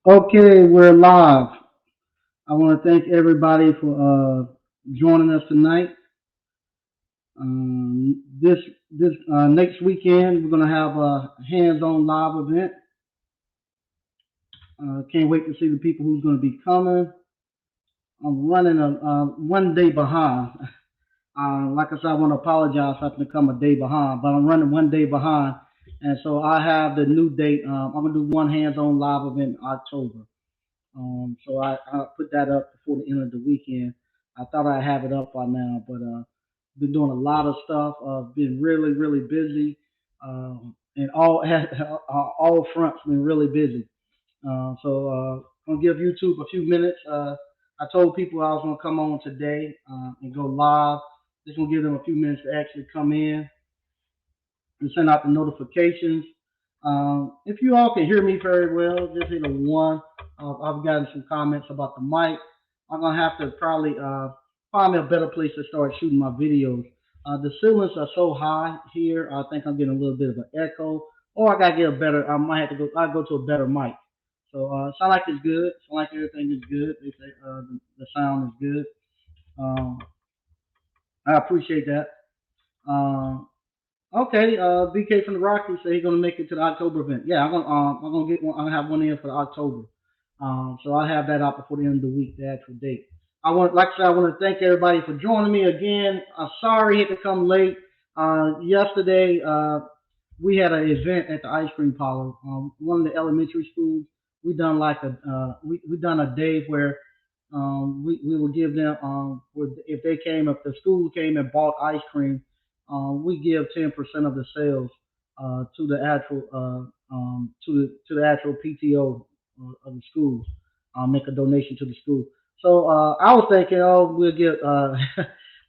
Okay, we're live. I want to thank everybody for joining us tonight. This next weekend, we're going to have a hands-on live event. Can't wait to see the people who's going to be coming. I'm running a one day behind. Like I said, I want to apologize for having to come a day behind, but I'm running one day behind, and so I have the new date. I'm gonna do one hands-on live event in October. So I put that up before the end of the weekend. I thought I'd have it up by now, but been doing a lot of stuff. Been really, really busy, and all fronts been really busy. I'm gonna give YouTube a few minutes. I told people I was gonna come on today and go live. Just gonna give them a few minutes to actually come in and send out the notifications. If you all can hear me very well, just hit a one. I've gotten some comments about the mic. I'm gonna have to probably find me a better place to start shooting my videos. The ceilings are so high here. I think I'm getting a little bit of an echo, or I gotta get a better. I might have to go. I go to a better mic. So sound like it's good. Sound like everything is good. They say the sound is good. Um, I appreciate that. Um, Okay, BK from the Rockies said he's gonna make it to the October event. Yeah, I'm gonna get one. I'm gonna have one in for the October. So I'll have that out before the end of the week, the actual date. Like I said, I want to thank everybody for joining me again. Sorry I had to come late. Yesterday, we had an event at the ice cream parlor. One of the elementary schools. We done a day where we will give them if they came if the school came and bought ice cream, we give 10% of the sales to the actual to the actual PTO of the schools. Make a donation to the school. So I was thinking, oh, we'll get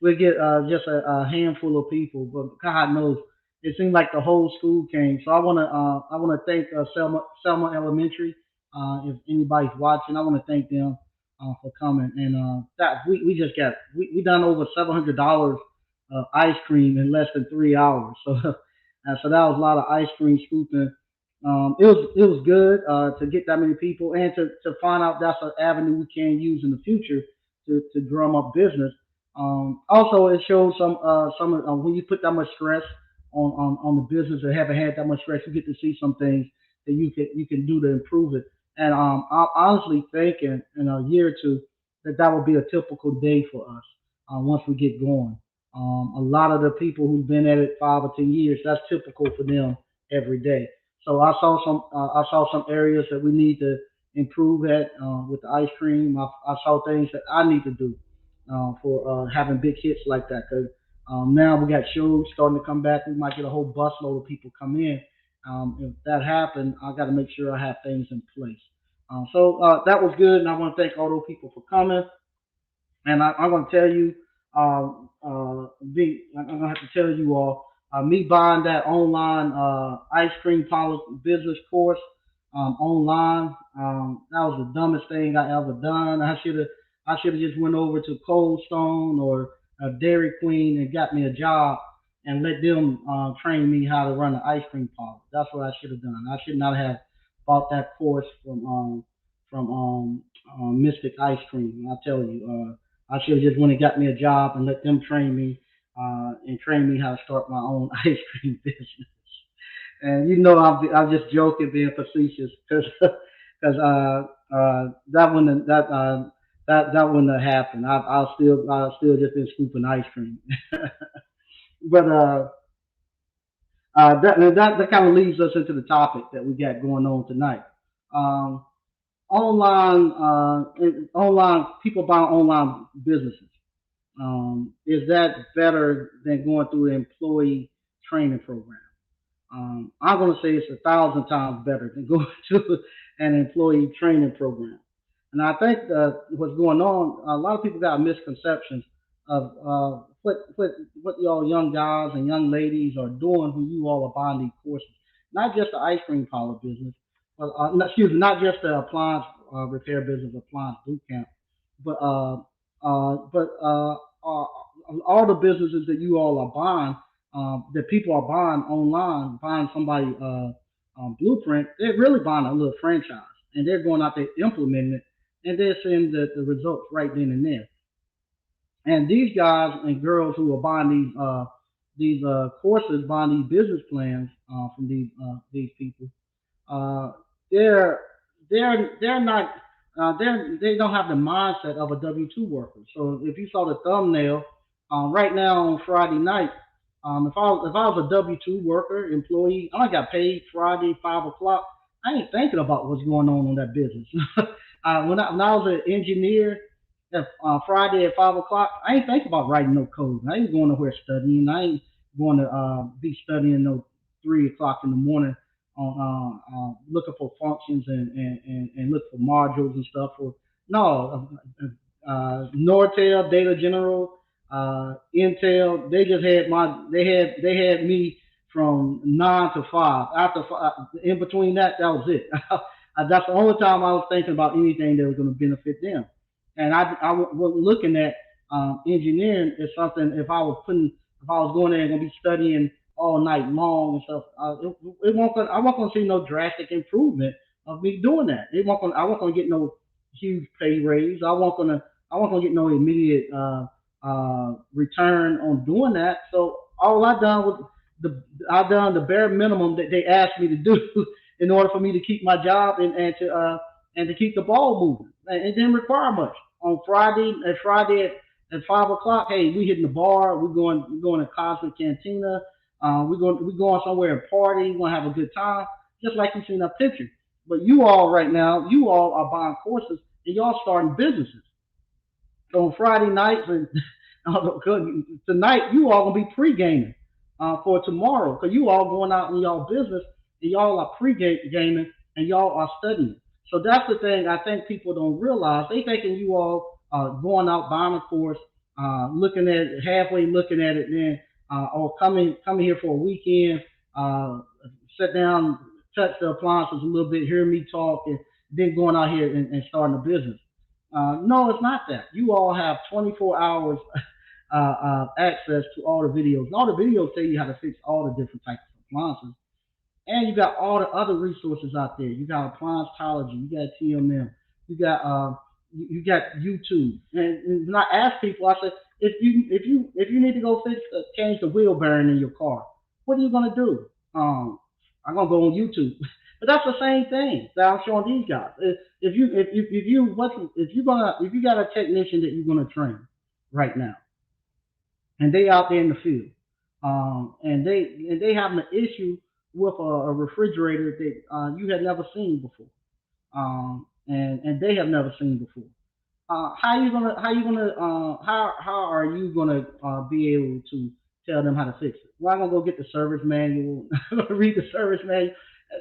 we'll get just a handful of people, but God knows it seemed like the whole school came. So I wanna thank Selma Elementary. If anybody's watching, I want to thank them for coming. And that we just got we done over $700 ice cream in less than 3 hours. So so that was a lot of ice cream scooping. It was good to get that many people and to find out that's an avenue we can use in the future to drum up business. Also, it shows some when you put that much stress on the business or haven't had that much stress, you get to see some things that you can do to improve it. And I'm honestly thinking in a year or two that will be a typical day for us once we get going. A lot of the people who've been at it 5 or 10 years, that's typical for them every day. So I saw some areas that we need to improve at with the ice cream. I saw things that I need to do for having big hits like that. Because now we got shows starting to come back. We might get a whole busload of people come in. If that happens, I got to make sure I have things in place. So that was good, and I want to thank all those people for coming. And I'm going to tell you, I'm going to have to tell you all, me buying that online ice cream parlor business course online, that was the dumbest thing I ever done. I should have just went over to Cold Stone or Dairy Queen and got me a job and let them train me how to run an ice cream parlor. That's what I should have done. I should not have bought that course from Mystic Ice Cream. I tell you, I should have just went and got me a job and let them train me and train me how to start my own ice cream business. And I'm just joking, being facetious, because that wouldn't that wouldn't have happened. I'll still just been scooping ice cream. But that kind of leads us into the topic that we got going on tonight. Um, online people buying online businesses. Is that better than going through an employee training program? I'm going to say it's 1,000 times better than going to an employee training program. And I think what's going on, a lot of people got misconceptions of what y'all young guys and young ladies are doing when you all are buying these courses. Not just the ice cream parlor business, but excuse me, not just the appliance repair business, appliance boot camp, but all the businesses that you all are buying, that people are buying online, buying somebody blueprint, they're really buying a little franchise. and they're going out there implementing it, and they're seeing the results right then and there. And these guys and girls who are buying these courses, buying these business plans from these people, uh, they're they're not they don't have the mindset of a W-2 worker. So if you saw the thumbnail, right now on Friday night, if I was a W-2 worker employee, I got paid Friday 5 o'clock. I ain't thinking about what's going on that business. When I was an engineer, Friday at 5 o'clock, I ain't thinking about writing no code. I ain't going nowhere studying. I ain't going to be studying no 3 o'clock in the morning on looking for functions and look for modules and stuff. For no, Nortel, Data General, Intel. They just had they had me from 9 to 5. After in between that was it. That's the only time I was thinking about anything that was going to benefit them. And I was looking at engineering as something. If I was going there and going to be studying all night long and stuff, I wasn't going to see no drastic improvement of me doing that. I wasn't going to get no huge pay raise. I wasn't going to get no immediate return on doing that. So all I done the bare minimum that they asked me to do in order for me to keep my job and to keep the ball moving. It didn't require much. On Friday at 5 o'clock, hey, we hitting the bar. We're going to Cosmic Cantina. We're going somewhere and party. We're gonna have a good time, just like you seen that picture. But you all right now, you all are buying courses and y'all starting businesses. So on Friday nights and tonight, you all gonna be pre-gaming for tomorrow, because you all going out in y'all business and y'all are pre-gaming and y'all are studying. So that's the thing I think people don't realize. They thinking you all going out buying a course, looking at it, halfway looking at it, then or coming here for a weekend, uh, sit down, touch the appliances a little bit, hear me talk, and then going out here and starting a business. No, it's not that. You all have 24 hours access to all the videos. And all the videos tell you how to fix all the different types of appliances. And you got all the other resources out there. You got Applianceology, you got TMM, you got you got YouTube. And when I ask people, I said, if you need to go change the wheel bearing in your car, what are you gonna do? I'm gonna go on YouTube. But that's the same thing that I'm showing these guys. If you got a technician that you're gonna train right now, and they out there in the field, and they having an issue with a refrigerator that you had never seen before, and they have never seen before. How are you gonna be able to tell them how to fix it? Well, I'm gonna go get the service manual, read the service manual,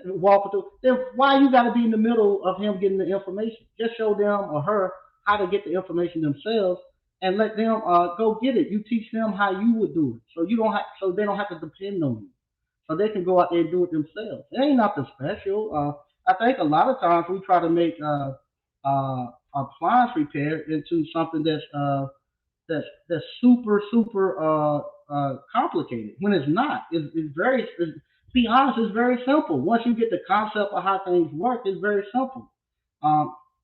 walk it through. Then why you got to be in the middle of him getting the information? Just show them or her how to get the information themselves, and let them go get it. You teach them how you would do it, so they don't have to depend on you, so they can go out there and do it themselves. It ain't nothing special. I think a lot of times we try to make appliance repair into something that's super complicated when it's not. Be honest, it's very simple. Once you get the concept of how things work, it's very simple.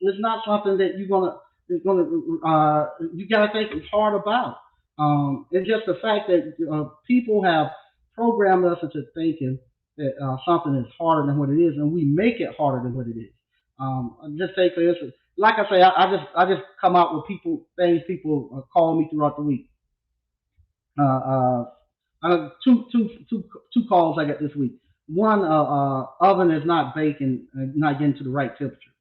It's not something that you gotta think hard about. It's just the fact that people have programmed us into thinking that something is harder than what it is, and we make it harder than what it is. Just take for instance, like I say, I just come out with things people call me throughout the week. Uh, uh, two calls I got this week. One, oven is not baking, not getting to the right temperature.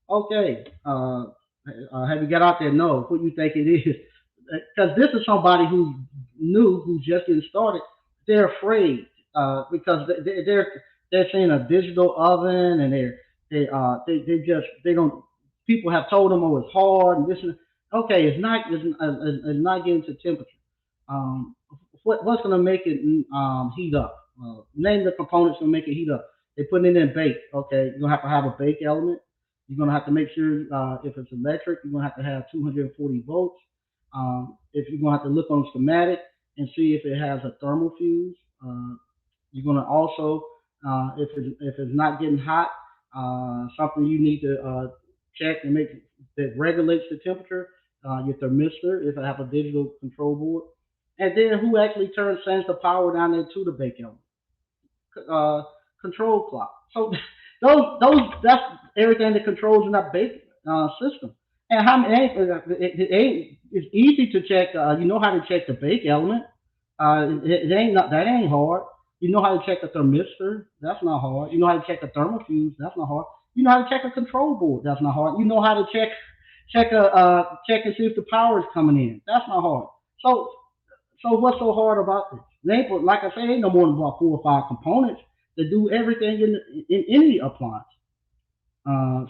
Okay, have you got out there? No. What you think it is? Because this is somebody who's new, who's just getting started. They're afraid because they're seeing a digital oven, and they don't. People have told them, oh, it's hard, and this is okay. It's not getting to temperature. Um, what's going to make it heat up? Name the components going to make it heat up. They put it in bake. Okay, you're gonna have a bake element. You're gonna have to make sure if it's electric, you're gonna have to have 240 volts. If you're gonna have to look on schematic and see if it has a thermal fuse. You're gonna also, if it's not getting hot, something you need to check and make that regulates the temperature, your thermistor, if I have a digital control board, and then who actually sends the power down there to the bake oven, uh, control clock. So that's everything that controls in that bake system. And how many? It's easy to check. You know how to check the bake element. It ain't not that ain't hard. You know how to check a thermistor. That's not hard. You know how to check a thermofuse. That's not hard. You know how to check a control board. That's not hard. You know how to check and see if the power is coming in. That's not hard. So what's so hard about this? They ain't, like I say, ain't no more than about 4 or 5 components that do everything in any appliance.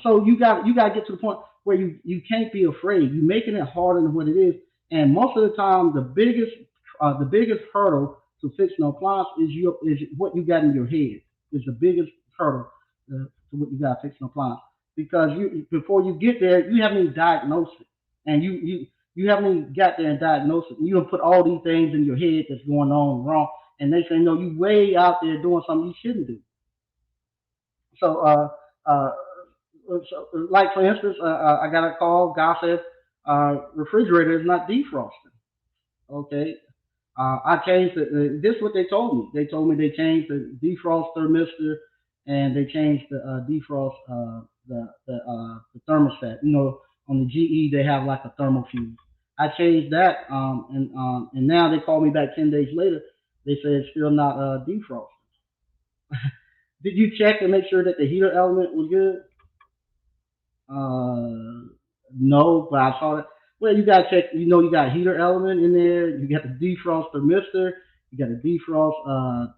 So you got to get to the point where you can't be afraid. You're making it harder than what it is, and most of the time, the biggest hurdle to fixing an appliance is what you got in your head. Is the biggest hurdle to what you got to fix an appliance, because you before you get there, you haven't even diagnosed it, and you haven't even got there and diagnosed it. And you don't put all these things in your head that's going on wrong, and they say no, you way out there doing something you shouldn't do. So uh, so, like for instance, I got a call. Guy said refrigerator is not defrosting. Okay, I changed it. This is what they told me. They told me they changed the defrost thermistor and they changed the defrost the thermostat. On the GE they have like a thermofuse. I changed that, and now they call me back 10 days later. They said it's still not defrost. Did you check and make sure that the heater element was good? Uh, no, but I saw that. Well, you gotta check. You got a heater element in there. You got the defrost thermistor. You got a defrost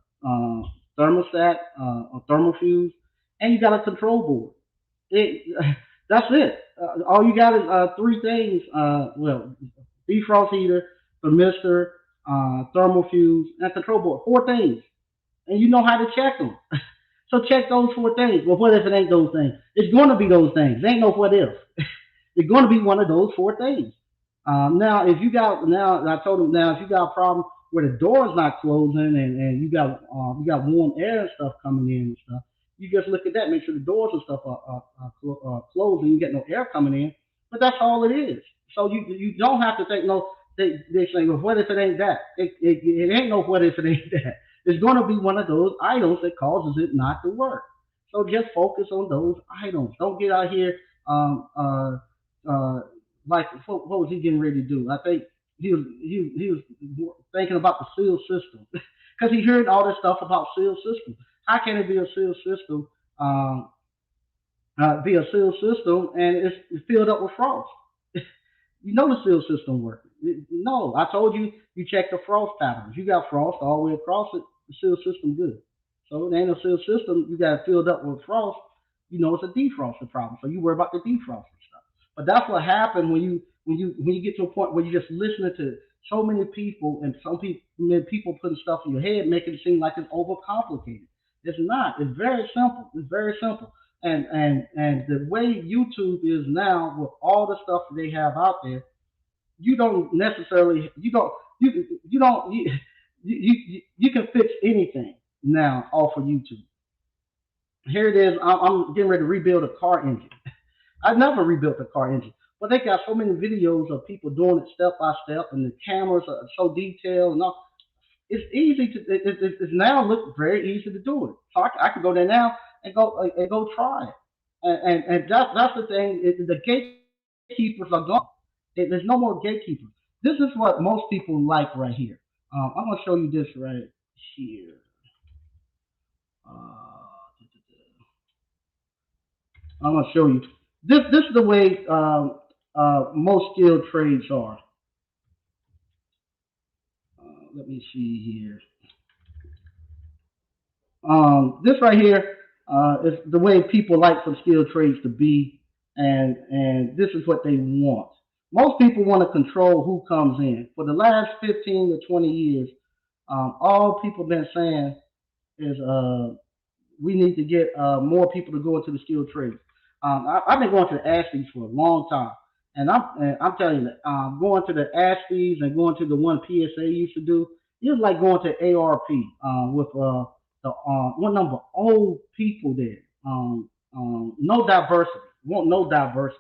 thermostat or thermofuse, and you got a control board. It, that's it. All you got is three things. Well, defrost heater, thermistor, thermofuse, and control board. Four things, and you know how to check them. So check those four things. Well, what if it ain't those things? It's going to be those things. There ain't no what if. It's going to be one of those four things. Now, if you got now, I told him now if you got a problem where the door is not closing and you got warm air and stuff coming in and stuff, you just look at that, make sure the doors and stuff are closed and you get no air coming in. But that's all it is. So you don't have to think no. They say, well, what if it ain't that? It ain't no what if it ain't that. It's going to be one of those items that causes it not to work. So just focus on those items. Don't get out here um, uh, uh, like what was he getting ready to do? I think he was thinking about the seal system because he heard all this stuff about seal system. How can it be a seal system? Um, be a seal system and it's filled up with frost. You know the seal system works. No, I told you you check the frost patterns. You got frost all the way across it. The seal system good. So it ain't a seal system. You got it filled up with frost. It's a defroster problem. So you worry about the defroster stuff. But that's what happened when you get to a point where you're just listening to so many people and many people putting stuff in your head, making it seem like it's overcomplicated. It's not. It's very simple. It's very simple. And the way YouTube is now with all the stuff that they have out there, you don't necessarily you don't you can fix anything now off of YouTube. Here it is. I'm getting ready to rebuild a car engine. I've never rebuilt a car engine, but they got so many videos of people doing it step by step, and the cameras are so detailed and all. It's easy to it's now look very easy to do it. So I can go there now and go try it. And that's the thing. The gatekeepers are gone. There's no more gatekeepers. This is what most people like right here. I'm gonna show you this right here. I'm gonna show you. This is the way most skilled trades are. Let me see here. This right here is the way people like for skilled trades to be, and this is what they want. Most people want to control who comes in. For the last 15 to 20 years, all people been saying is we need to get more people to go into the skilled trades. I've been going to the ASPEs for a long time, and I'm telling you, that, going to the ASPEs and going to the one PSA used to do, it was like going to ARP with the one number old people there. No diversity. Want no diversity.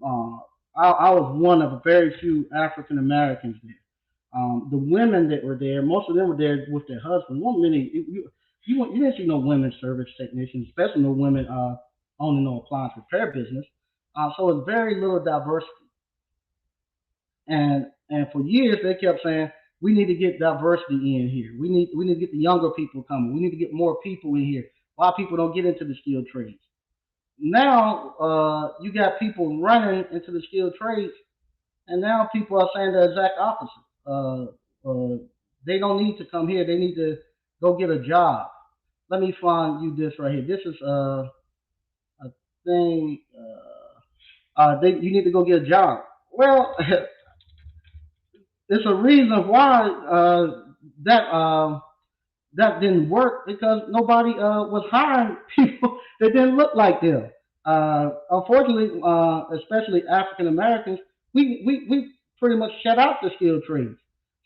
Uh, I was one of a very few African Americans there. The women that were there, most of them were there with their husbands. Weren't many. You didn't see no women service technicians, especially no women owning no appliance repair business. So it's very little diversity. And for years they kept saying we need to get diversity in here. We need to get the younger people coming. We need to get more people in here. Why people don't get into the skilled trades? Now you got people running into the skilled trades, and now people are saying the exact opposite. They don't need to come here. They need to go get a job. Let me find you this right here. This is a thing. You need to go get a job. Well, it's a reason why that that didn't work because nobody was hiring people that didn't look like them. Unfortunately, especially African Americans, we pretty much shut out the skilled trades.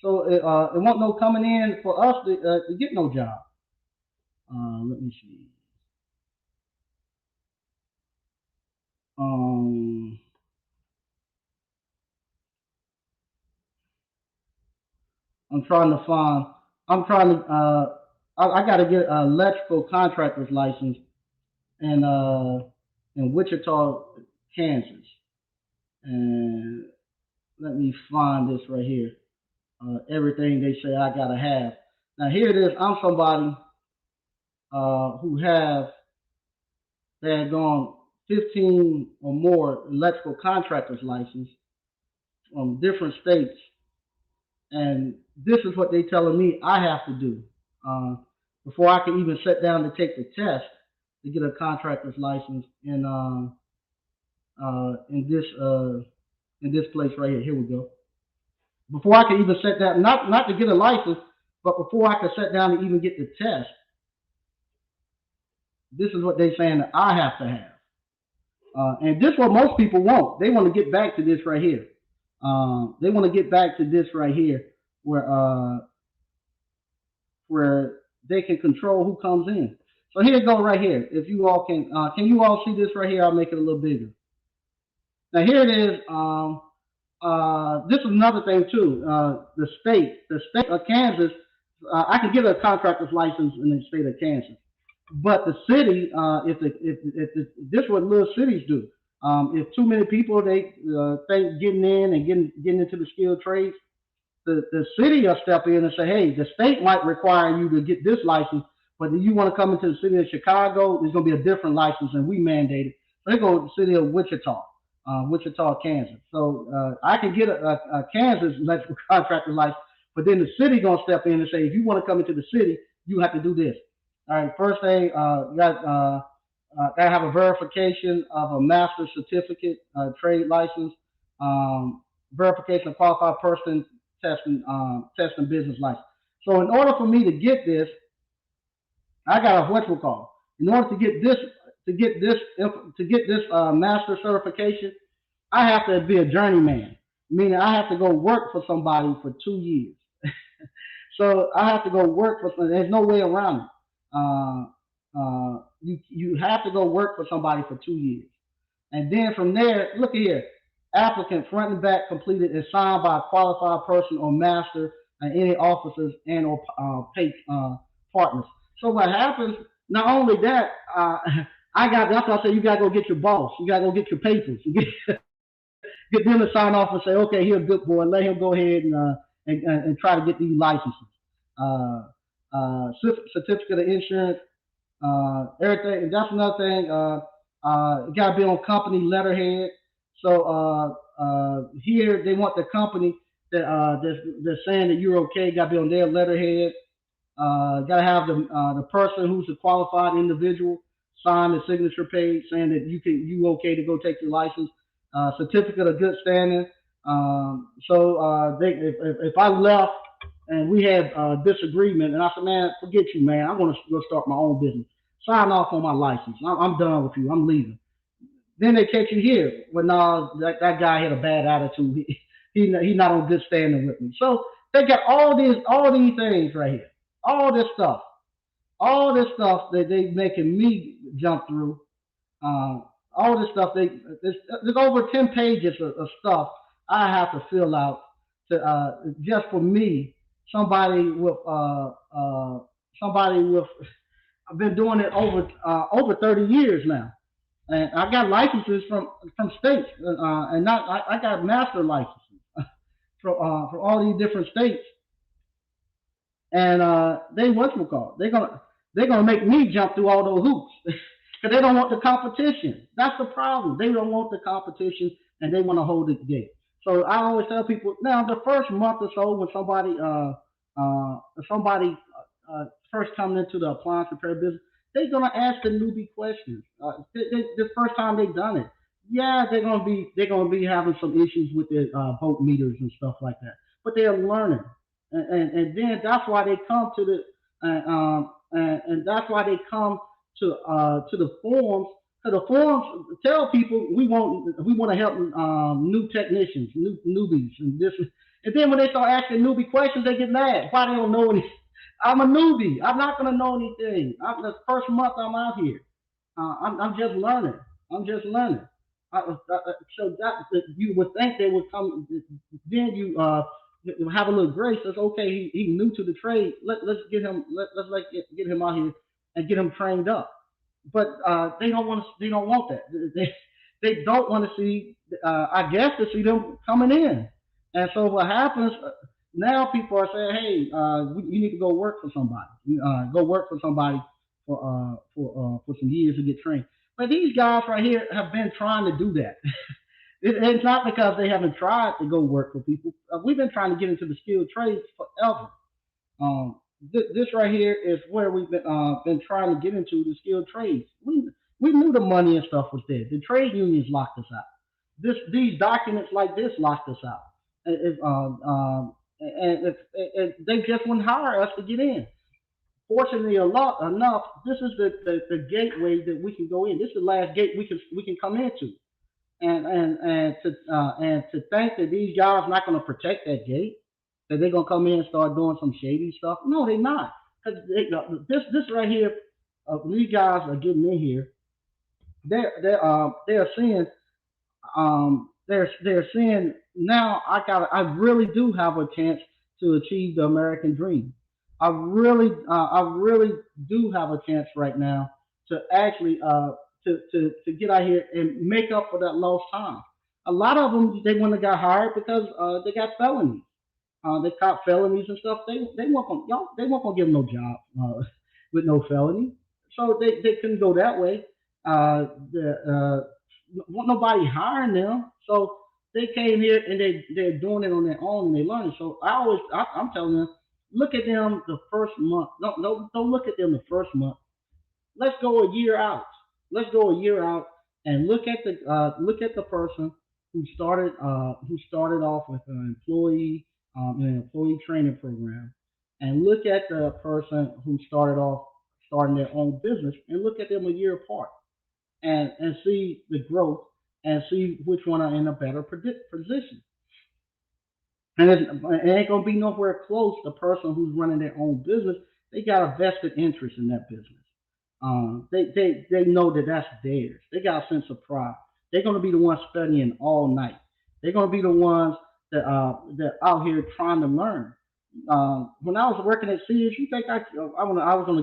So it won't no coming in for us to get no job. Let me see. Um, I'm trying to find. I'm trying to. I got to get an electrical contractor's license in Wichita, Kansas. And let me find this right here. Everything they say I gotta have. Now here it is. I'm somebody who have they had gone 15 or more electrical contractors license from different states, and this is what they telling me I have to do uh, before I can even sit down to take the test to get a contractor's license in this place right here. Here we go. Before I can even sit down, not to get a license, but before I can sit down and even get the test, this is what they're saying that I have to have. And this is what most people want. They want to get back to this right here. They want to get back to this right here, where they can control who comes in. So here you go right here. If you all can you all see this right here? I'll make it a little bigger. Now here it is. This is another thing too. The state of Kansas, I can get a contractor's license in the state of Kansas, but the city, this is what little cities do. If too many people they think getting in and getting into the skilled trades, the city will step in and say, hey, the state might require you to get this license, but if you want to come into the city of Chicago, there's going to be a different license and we mandate it. So they go to the city of Wichita, Kansas. So I can get a Kansas electrical contractor license, but then the city gonna step in and say, if you want to come into the city, you have to do this. All right, first thing, you gotta have a verification of a master's certificate, trade license, verification of qualified person, testing business license. So in order for me to get this, I got a what we call. In order to get this, master certification, I have to be a journeyman, meaning I have to go work for somebody for 2 years. So I have to go work for somebody. There's no way around it. You have to go work for somebody for 2 years, and then from there, look here, applicant front and back completed and signed by a qualified person or master and any officers and or pay partners. So what happens? Not only that, that's why I say you gotta go get your boss. You gotta go get your papers. You get them to sign off and say, okay, he's a good boy. Let him go ahead and try to get these licenses. Uh, Certificate of insurance, everything. And that's another thing. You gotta be on company letterhead. So here they want the company that's saying that you're okay. Got to be on their letterhead. Got to have the person who's a qualified individual sign the signature page saying that you okay to go take your license. Certificate of good standing. If I left and we had a disagreement and I said, man, forget you, man. I want to go start my own business. Sign off on my license. I'm done with you. I'm leaving. Then they catch you here. Well, no, that guy had a bad attitude. He not on good standing with me. So they got all these things right here. All this stuff that they making me jump through. Uh, all this stuff, there's over 10 pages of stuff I have to fill out to just for me. Somebody with somebody with I've been doing it over 30 years now, and I got licenses from states, and not I got master licenses from all these different states, and they what's it called? They're gonna make me jump through all those hoops because they don't want the competition. That's the problem. They don't want the competition, and they want to hold it together. So I always tell people now the first month or so when somebody first coming into the appliance repair business, they're gonna ask the newbie questions. The first time they've done it, yeah, they're gonna be having some issues with the boat meters and stuff like that, but they're learning, and then that's why they come to the and that's why they come to the forums. So the forums tell people we want to help new technicians, newbies, and this. And then when they start asking newbie questions, they get mad. Why they don't know anything? I'm a newbie. I'm not gonna know anything. The first month I'm out here. I'm just learning. I'm just learning. So that you would think they would come. Then you have a little grace. That's okay. He new to the trade. Let's get him. Let's get him out here and get him trained up. But they don't want to. They don't want that. They don't want to see. I guess to see them coming in. And so what happens now? People are saying, "Hey, you need to go work for somebody. Go work for somebody for some years to get trained." But these guys right here have been trying to do that. It's not because they haven't tried to go work for people. We've been trying to get into the skilled trades forever. Um, this right here is where we've been trying to get into the skilled trades. We knew the money and stuff was there. The trade unions locked us out. These documents like this locked us out. And they just wouldn't hire us to get in. Fortunately, enough, this is the gateway that we can go in. This is the last gate we can come into, and to think that these guys are not going to protect that gate, that they're going to come in and start doing some shady stuff. No, they're not. 'Cause this right here, these guys are getting in here. They're seeing they're saying now I really do have a chance to achieve the American dream. I really do have a chance right now to actually to get out here and make up for that lost time. A lot of them they wouldn't have got hired because they got felonies. They caught felonies and stuff. They weren't gonna give them no job with no felony, so they couldn't go that way. Want nobody hiring them, so they came here and they're doing it on their own and they learning. So I'm telling them, look at them the first month. Don't look at them the first month. Let's go a year out. Let's go a year out and look at the person who started off with an employee training program, and look at the person who started off starting their own business, and look at them a year apart, and see the growth, and see which one are in a better position. And it ain't gonna be nowhere close. The person who's running their own business, they got a vested interest in that business. They know that that's theirs. They got a sense of pride. They're gonna be the ones studying all night. They're gonna be the ones that out here trying to learn. When I was working at Sears, you think I was gonna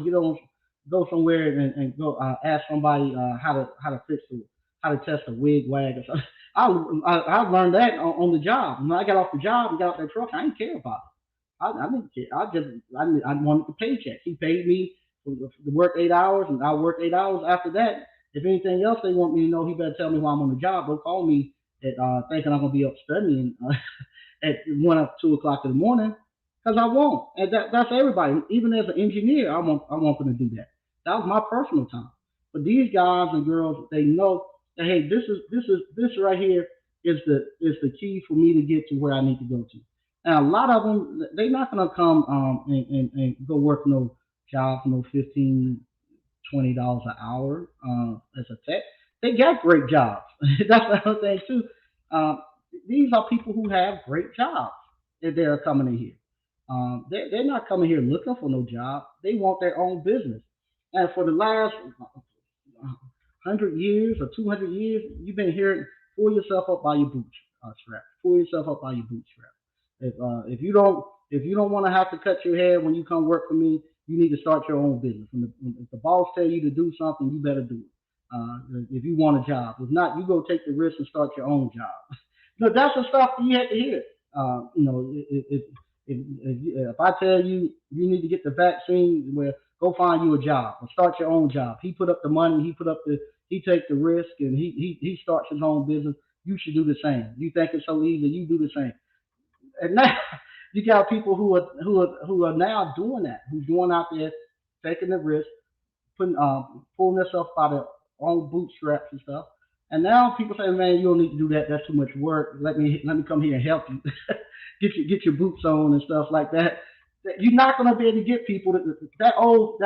go somewhere and go ask somebody how to fix how to test a wig wag or something. I learned that on the job. When I got off the job and got off that truck, I didn't care about it. I didn't care. I wanted the paycheck. He paid me to work 8 hours, and I worked 8 hours. After that, if anything else they want me to know, he better tell me while I'm on the job. Don't call me at thinking I'm gonna be up studying at 1 or 2 o'clock in the morning, because I won't. And that's everybody. Even as an engineer, I won't gonna do that. That was my personal time. But these guys and girls, they know that hey, this right here is the key for me to get to where I need to go to. And a lot of them, they're not gonna come and go work no job for no 15, $20 an hour as a tech. They got great jobs. That's the other thing too. Uh, these are people who have great jobs that they're coming in here. They're not coming here looking for no job. They want their own business. And for the last 100 years or 200 years, you've been hearing, pull yourself up by your bootstrap. Pull yourself up by your bootstrap. If you don't want to have to cut your hair when you come work for me, you need to start your own business. If the boss tell you to do something, you better do it. If you want a job, if not, you go take the risk and start your own job. No, that's the stuff that you have to hear. If I tell you you need to get the vaccine, well, go find you a job or start your own job. He put up the money, he take the risk, and he starts his own business. You should do the same. You think it's so easy, you do the same. And now you got people who are now doing that, who's going out there taking the risk, pulling themselves by their own bootstraps and stuff. And now people say, "Man, you don't need to do that. That's too much work. Let me come here and help you, get your boots on and stuff like that." You're not going to be able to get people that old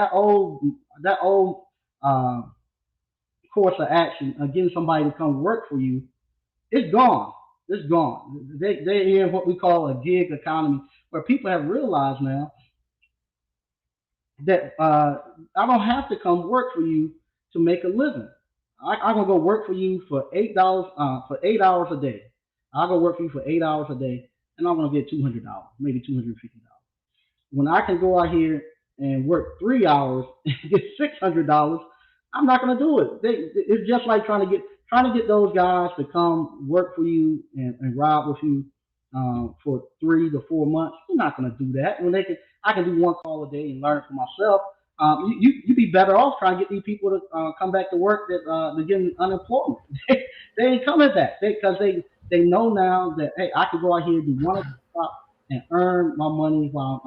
uh, course of action of getting somebody to come work for you. It's gone. It's gone. They're in what we call a gig economy, where people have realized now that I don't have to come work for you to make a living. I'm gonna go work for you for $8 for 8 hours a day. I'll go work for you for 8 hours a day, and I'm gonna get $200, maybe $250. When I can go out here and work 3 hours and get $600, I'm not gonna do it. It's just like trying to get those guys to come work for you and ride with you for 3 to 4 months. You're not gonna do that when I can do one call a day and learn for myself. You'd be better off trying to get these people to come back to work that they're getting unemployment. They ain't coming back because they know now that, hey, I can go out here and do one o'clock and earn my money while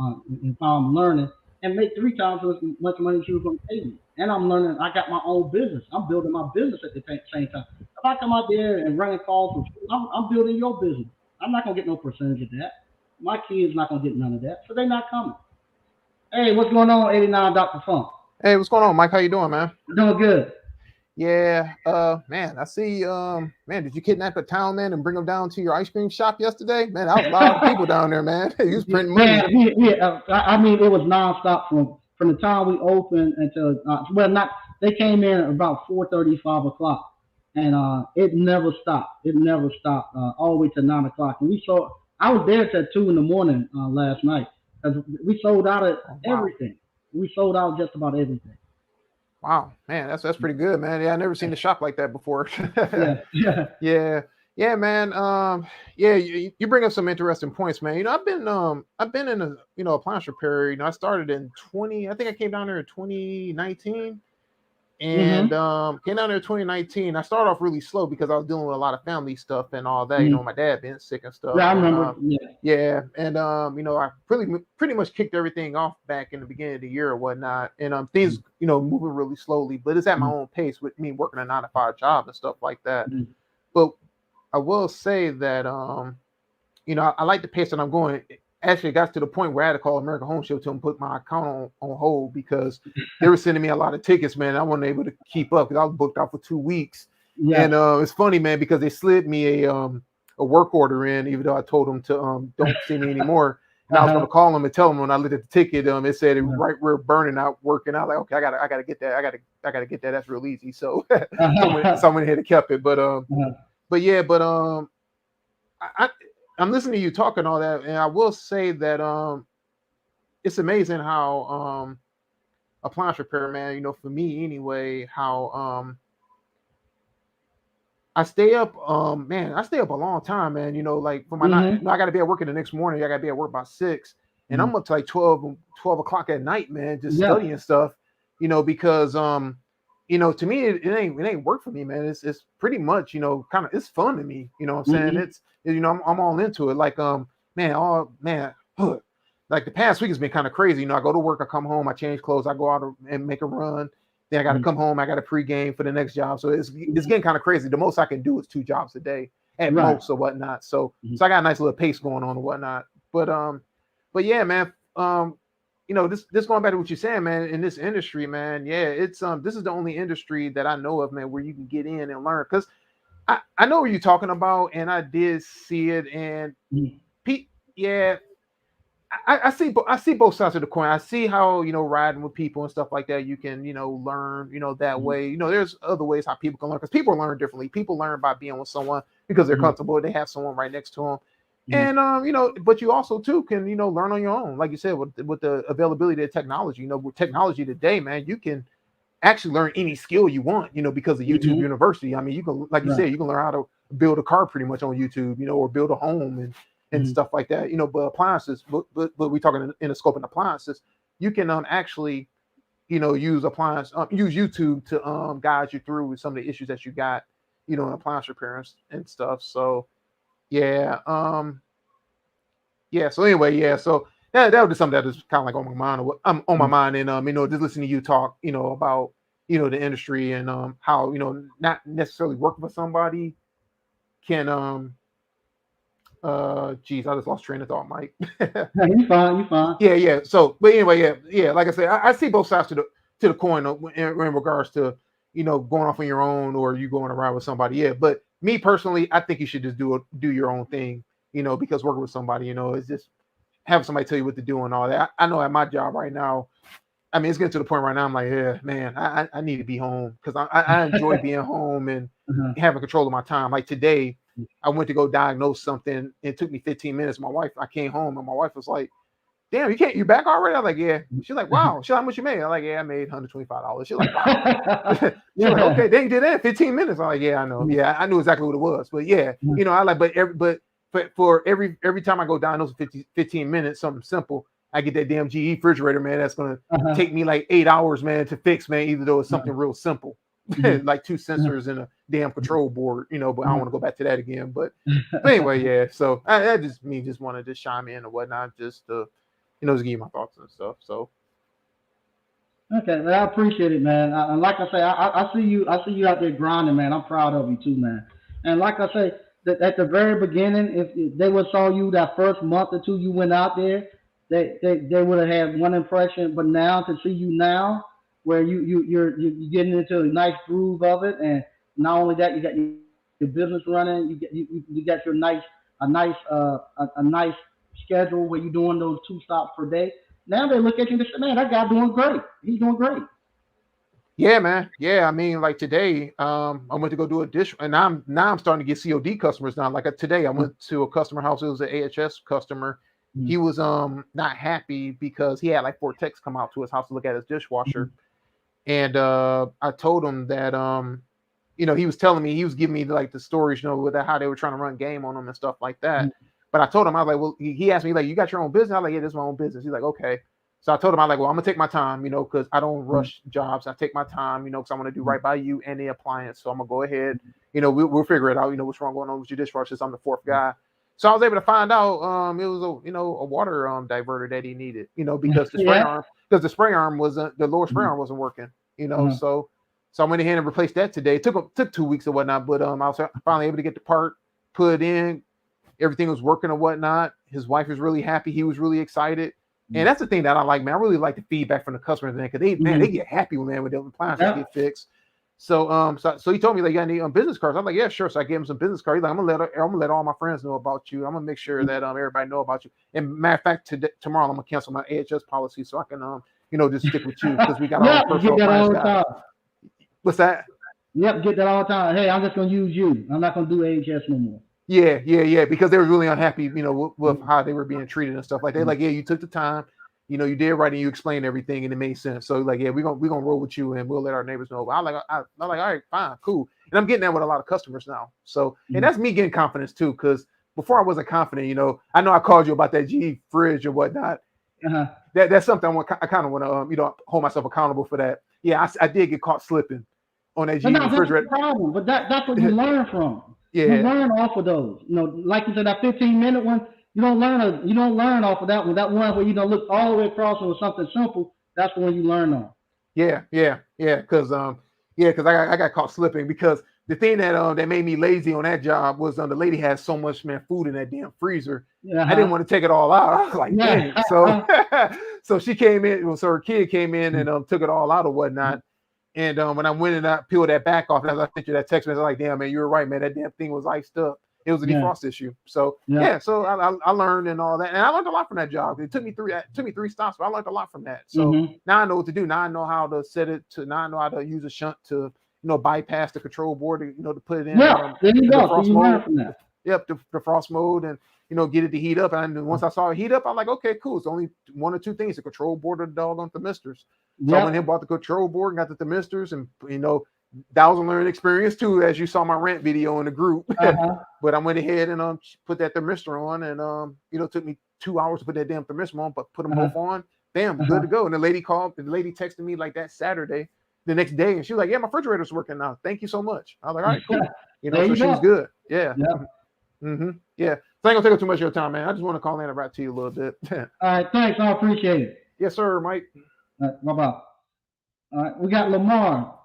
I'm learning and make 3 times as much money as you was going to pay me. And I'm learning. I got my own business. I'm building my business at the same time. If I come out there and run calls, I'm building your business. I'm not going to get no percentage of that. My kids not going to get none of that, so they're not coming. Hey, what's going on, 89 Dr. Funk? Hey, what's going on, Mike? How you doing, man? Doing good. Yeah, man, I see. Man, did you kidnap a town man and bring him down to your ice cream shop yesterday? Man, that was a lot of people down there, man. He was printing money. Man, I mean, it was nonstop from the time we opened until well, not they came in at about 4:30, 5 o'clock, and it never stopped. It never stopped all the way to 9 o'clock. And we saw I was there till 2 in the morning last night because we sold out of Oh, wow, everything. We sold out just about everything. wow, man, that's pretty good, man. Yeah, I never seen a shop like that before. Yeah, yeah. Yeah, yeah, man. Yeah, you bring up some interesting points, man. I've been in a appliance repair. I started in 20. I think I came down there in 2019. And Mhm. came down there in 2019. I started off really slow because I was dealing with a lot of family stuff and all that. Mhm. My dad being sick and stuff, Yeah, I and remember. Yeah. yeah, and I pretty much kicked everything off back in the beginning of the year or whatnot, and things moving really slowly, but it's at my Mhm. own pace with me working a 9 to 5 job and stuff like that. Mhm. But I will say that I like the pace that I'm going. Actually, it got to the point where I had to call American Home Show to them, put my account on hold because they were sending me a lot of tickets, man. I wasn't able to keep up because I was booked out for 2 weeks. Yeah. And it's funny, man, because they slid me a work order in, even though I told them to don't see me anymore. And I was going Uh-huh. to call them and tell them when I looked at the ticket, it said Yeah. right we're burning out, working out. Like, okay, I gotta get that. I gotta get that. That's real easy. So Uh-huh. someone had to kept it, Uh-huh. but yeah, but I, I'm listening to you talking all that, and I will say that it's amazing how appliance repair, man. For me anyway, how I stay up, man. I stay up a long time, man. Like for my night, Mhm. I got to be at work in the next morning. I got to be at work by 6, and I'm Mhm. up to like 12 o'clock at night, man, just Yeah. studying stuff. Because to me it ain't work for me, man. It's pretty much kind of it's fun to me. You know what I'm saying? Mhm. I'm all into it. Like man, all man. Like the past week has been kind of crazy. I go to work, I come home, I change clothes, I go out and make a run. Then I got to Mhm. come home, I got to pregame for the next job. So it's Mhm. getting kind of crazy. The most I can do is 2 jobs a day at Right. most or whatnot. So Mhm. so I got a nice little pace going on and whatnot. But yeah, man. This going back to what you're saying, man. In this industry, man, yeah, it's this is the only industry that I know of, man, where you can get in and learn. Because I know what you're talking about, and I did see it, and Mhm. Pete, yeah, I see both sides of the coin. I see how, riding with people and stuff like that, you can, learn, that Mhm, way. There's other ways how people can learn, because people learn differently. People learn by being with someone because they're mhm, comfortable. They have someone right next to them. mhm, And but you also too can, learn on your own. Like you said, with the availability of technology, with technology today, man, you can actually learn any skill you want, because of YouTube mhm. University. I mean, you can, like you Right. said, you can learn how to build a car pretty much on YouTube, or build a home and Mhm, stuff like that, but appliances, but we talking in the scope of appliances, you can actually, use YouTube to guide you through with some of the issues that you got, in appliance repairs and stuff. So yeah, yeah. So anyway, yeah. So that was just something that was kind of like on my mind, or on my mhm. mind, and just listening to you talk, about the industry and how not necessarily working for somebody can geez, I just lost train of thought, Mike. Yeah, you fine, you fine. Yeah, yeah. So, but anyway, yeah. Like I said, I see both sides to the coin in regards to going off on your own or you going around with somebody. Yeah, but me personally, I think you should just do your own thing. Because working with somebody, is just having somebody tell you what to do and all that. I know at my job right now, I mean, it's getting to the point right now. I'm like, yeah, man, I need to be home because I enjoy being home and Uh-huh. having control of my time. Like today, I went to go diagnose something. It took me 15 minutes. I came home and my wife was like, damn, you back already? I'm like, yeah. She's like, wow. She's like, how much you made? I'm like, yeah, I made $125. She's like, wow. She's like, Yeah. okay, they did that in 15 minutes. I'm like, yeah, I know. Mhm, Yeah, I knew exactly what it was. But yeah, mhm, I like, but for every time I go down those 15 minutes, something simple, I get that damn GE refrigerator, man. That's gonna uh-huh, take me like 8 hours, man, to fix, man. Even though it's something uh-huh, real simple, mhm, like two uh-huh, sensors and a damn control board, but I don't want to go back to that again. But anyway, uh-huh. yeah. So I just wanted to chime in and whatnot, just to just give you my thoughts and stuff. So Okay, man, I appreciate it, man. And like I say, I see you out there grinding, man. I'm proud of you too, man. And like I say, that at the very beginning, if they would saw you that first month or two you went out there, they would have had one impression. But now to see you now, where you're getting into a nice groove of it, and not only that, you got your business running. You got a nice schedule where you're doing those 2 stops per day. Now they look at you and say, man, that guy doing great. He's doing great. yeah, man. Yeah, I mean, like today, I went to go do a dish, and I'm starting to get COD customers now. Like today, I went to a customer house. It was an AHS customer. He was not happy because he had like 4 techs come out to his house to look at his dishwasher, and I told him that he was telling me, he was giving me like the stories, with how they were trying to run game on him and stuff like that. But I told him, I was like, well, he asked me like, you got your own business? I was like, yeah, this is my own business. He's like, okay. So I told him, I was like, well, I'm gonna take my time, because I don't rush jobs. I take my time, because I want to do right by you and the appliance. So I'm gonna go ahead, we'll figure it out. What's wrong going on with your dishwasher? I'm the fourth guy. So I was able to find out it was a water diverter that he needed, because Yeah. the spray arm wasn't the lower spray arm wasn't working, Uh-huh. so I went ahead and replaced that today. It took 2 weeks or whatnot, but I was finally able to get the part put in. Everything was working or whatnot. His wife was really happy. He was really excited. And that's the thing that I like, man. I really like the feedback from the customers, man, because they get happy when the appliances Yeah. get fixed. So he told me like, you got any business cards? I'm like, yeah, sure. So I gave him some business cards. He's like, I'm gonna let all my friends know about you. I'm gonna make sure that everybody know about you. And matter of fact, tomorrow I'm gonna cancel my AHS policy so I can just stick with you because we got our own Yep, you personal get that appliance all the guy. time. What's that? Yep, get that all the time. Hey, I'm just gonna use you. I'm not gonna do AHS no more. Yeah, because they were really unhappy, with how they were being treated and stuff like that. Like, yeah, you took the time, you did right, and you explained everything, and it made sense. So, like, yeah, we're gonna roll with you, and we'll let our neighbors know. I'm like, all right, fine, cool. And I'm getting that with a lot of customers now. So, and that's me getting confidence too, because before I wasn't confident. I know I called you about that G fridge or whatnot. Uh-huh. That's something I kind of want to hold myself accountable for that. Yeah, I did get caught slipping on that But G no, that's the refrigerator. problem. But that's what you learn from. You Yeah, learn off of those. Like you said, that 15-minute one, you don't learn off of that one. That one where you don't look all the way across and with something simple, that's the one you learn on. yeah, because I got caught slipping because the thing that made me lazy on that job was the lady had so much food in that damn freezer. I didn't Uh-huh. want to take it all out. I was like, Yeah. dang. So so she came in, so her kid came in and took it all out or whatnot. And when I went and I peeled that back off, and as I sent you that text message, I was like, damn man, you were right, man. That damn thing was iced up. It was a defrost issue. So so I learned and all that, and I learned a lot from that job. It took me three stops, but I learned a lot from that. So now I know what to do. Now I know how to set it to. Now I know how to use a shunt to bypass the control board, to put it in. There you go. Defrost you mode. From that. Yep, the frost mode, and get it to heat up. And once I saw it heat up, I'm like, okay, cool. It's only one or two things: the control board or the doggone thermistors. So I went and bought the control board and got the thermistors, and that was a learning experience too, as you saw my rant video in the group. But I went ahead and put that thermistor on, and it took me 2 hours to put that damn thermistor on, but put them both on. Bam, good to go. And the lady texted me like that Saturday, the next day, and she was like, "Yeah, my refrigerator's working now. Thank you so much." I was like, "All right, cool." So she was good. Yeah. Yeah. So I ain't gonna take up too much of your time, man. I just want to call in and rap to you a little bit. All right, thanks. I appreciate it. Yes, sir, Mike. All right, bye-bye. All right, we got Lamar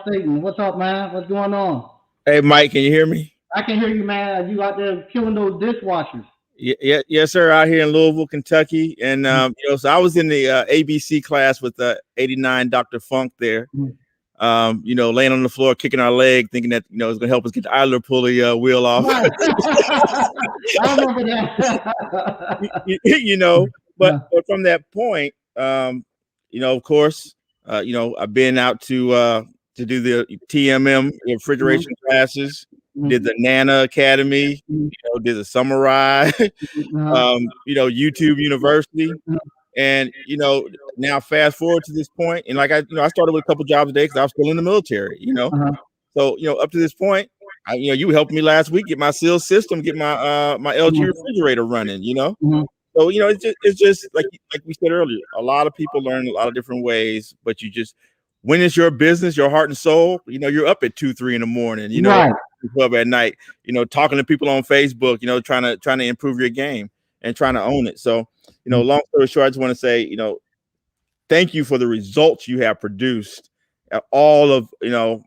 Staten. What's up, man? What's going on? Hey, Mike, can you hear me? I can hear you, man. You out there killing those dishwashers? Yes, sir. Out here in Louisville, Kentucky, and so I was in the ABC class with 89 Dr. Funk there. Laying on the floor, kicking our leg, thinking that it's going to help us get the idler pulley wheel off. Right. I remember that. But from that point, of course, I've been out to do the TMM refrigeration classes, did the Nana Academy, did the Samurai, YouTube University. And, now fast forward to this point, and like I started with a couple jobs a day because I was still in the military, So, up to this point, you helped me last week get my seal system, get my my LG refrigerator running, So, it's just like we said earlier, a lot of people learn a lot of different ways, but when it's your business, your heart and soul, you're up at 2-3 in the morning, 12 at night, talking to people on Facebook, trying to improve your game and trying to own it. So, long story short, I just want to say, thank you for the results you have produced. All of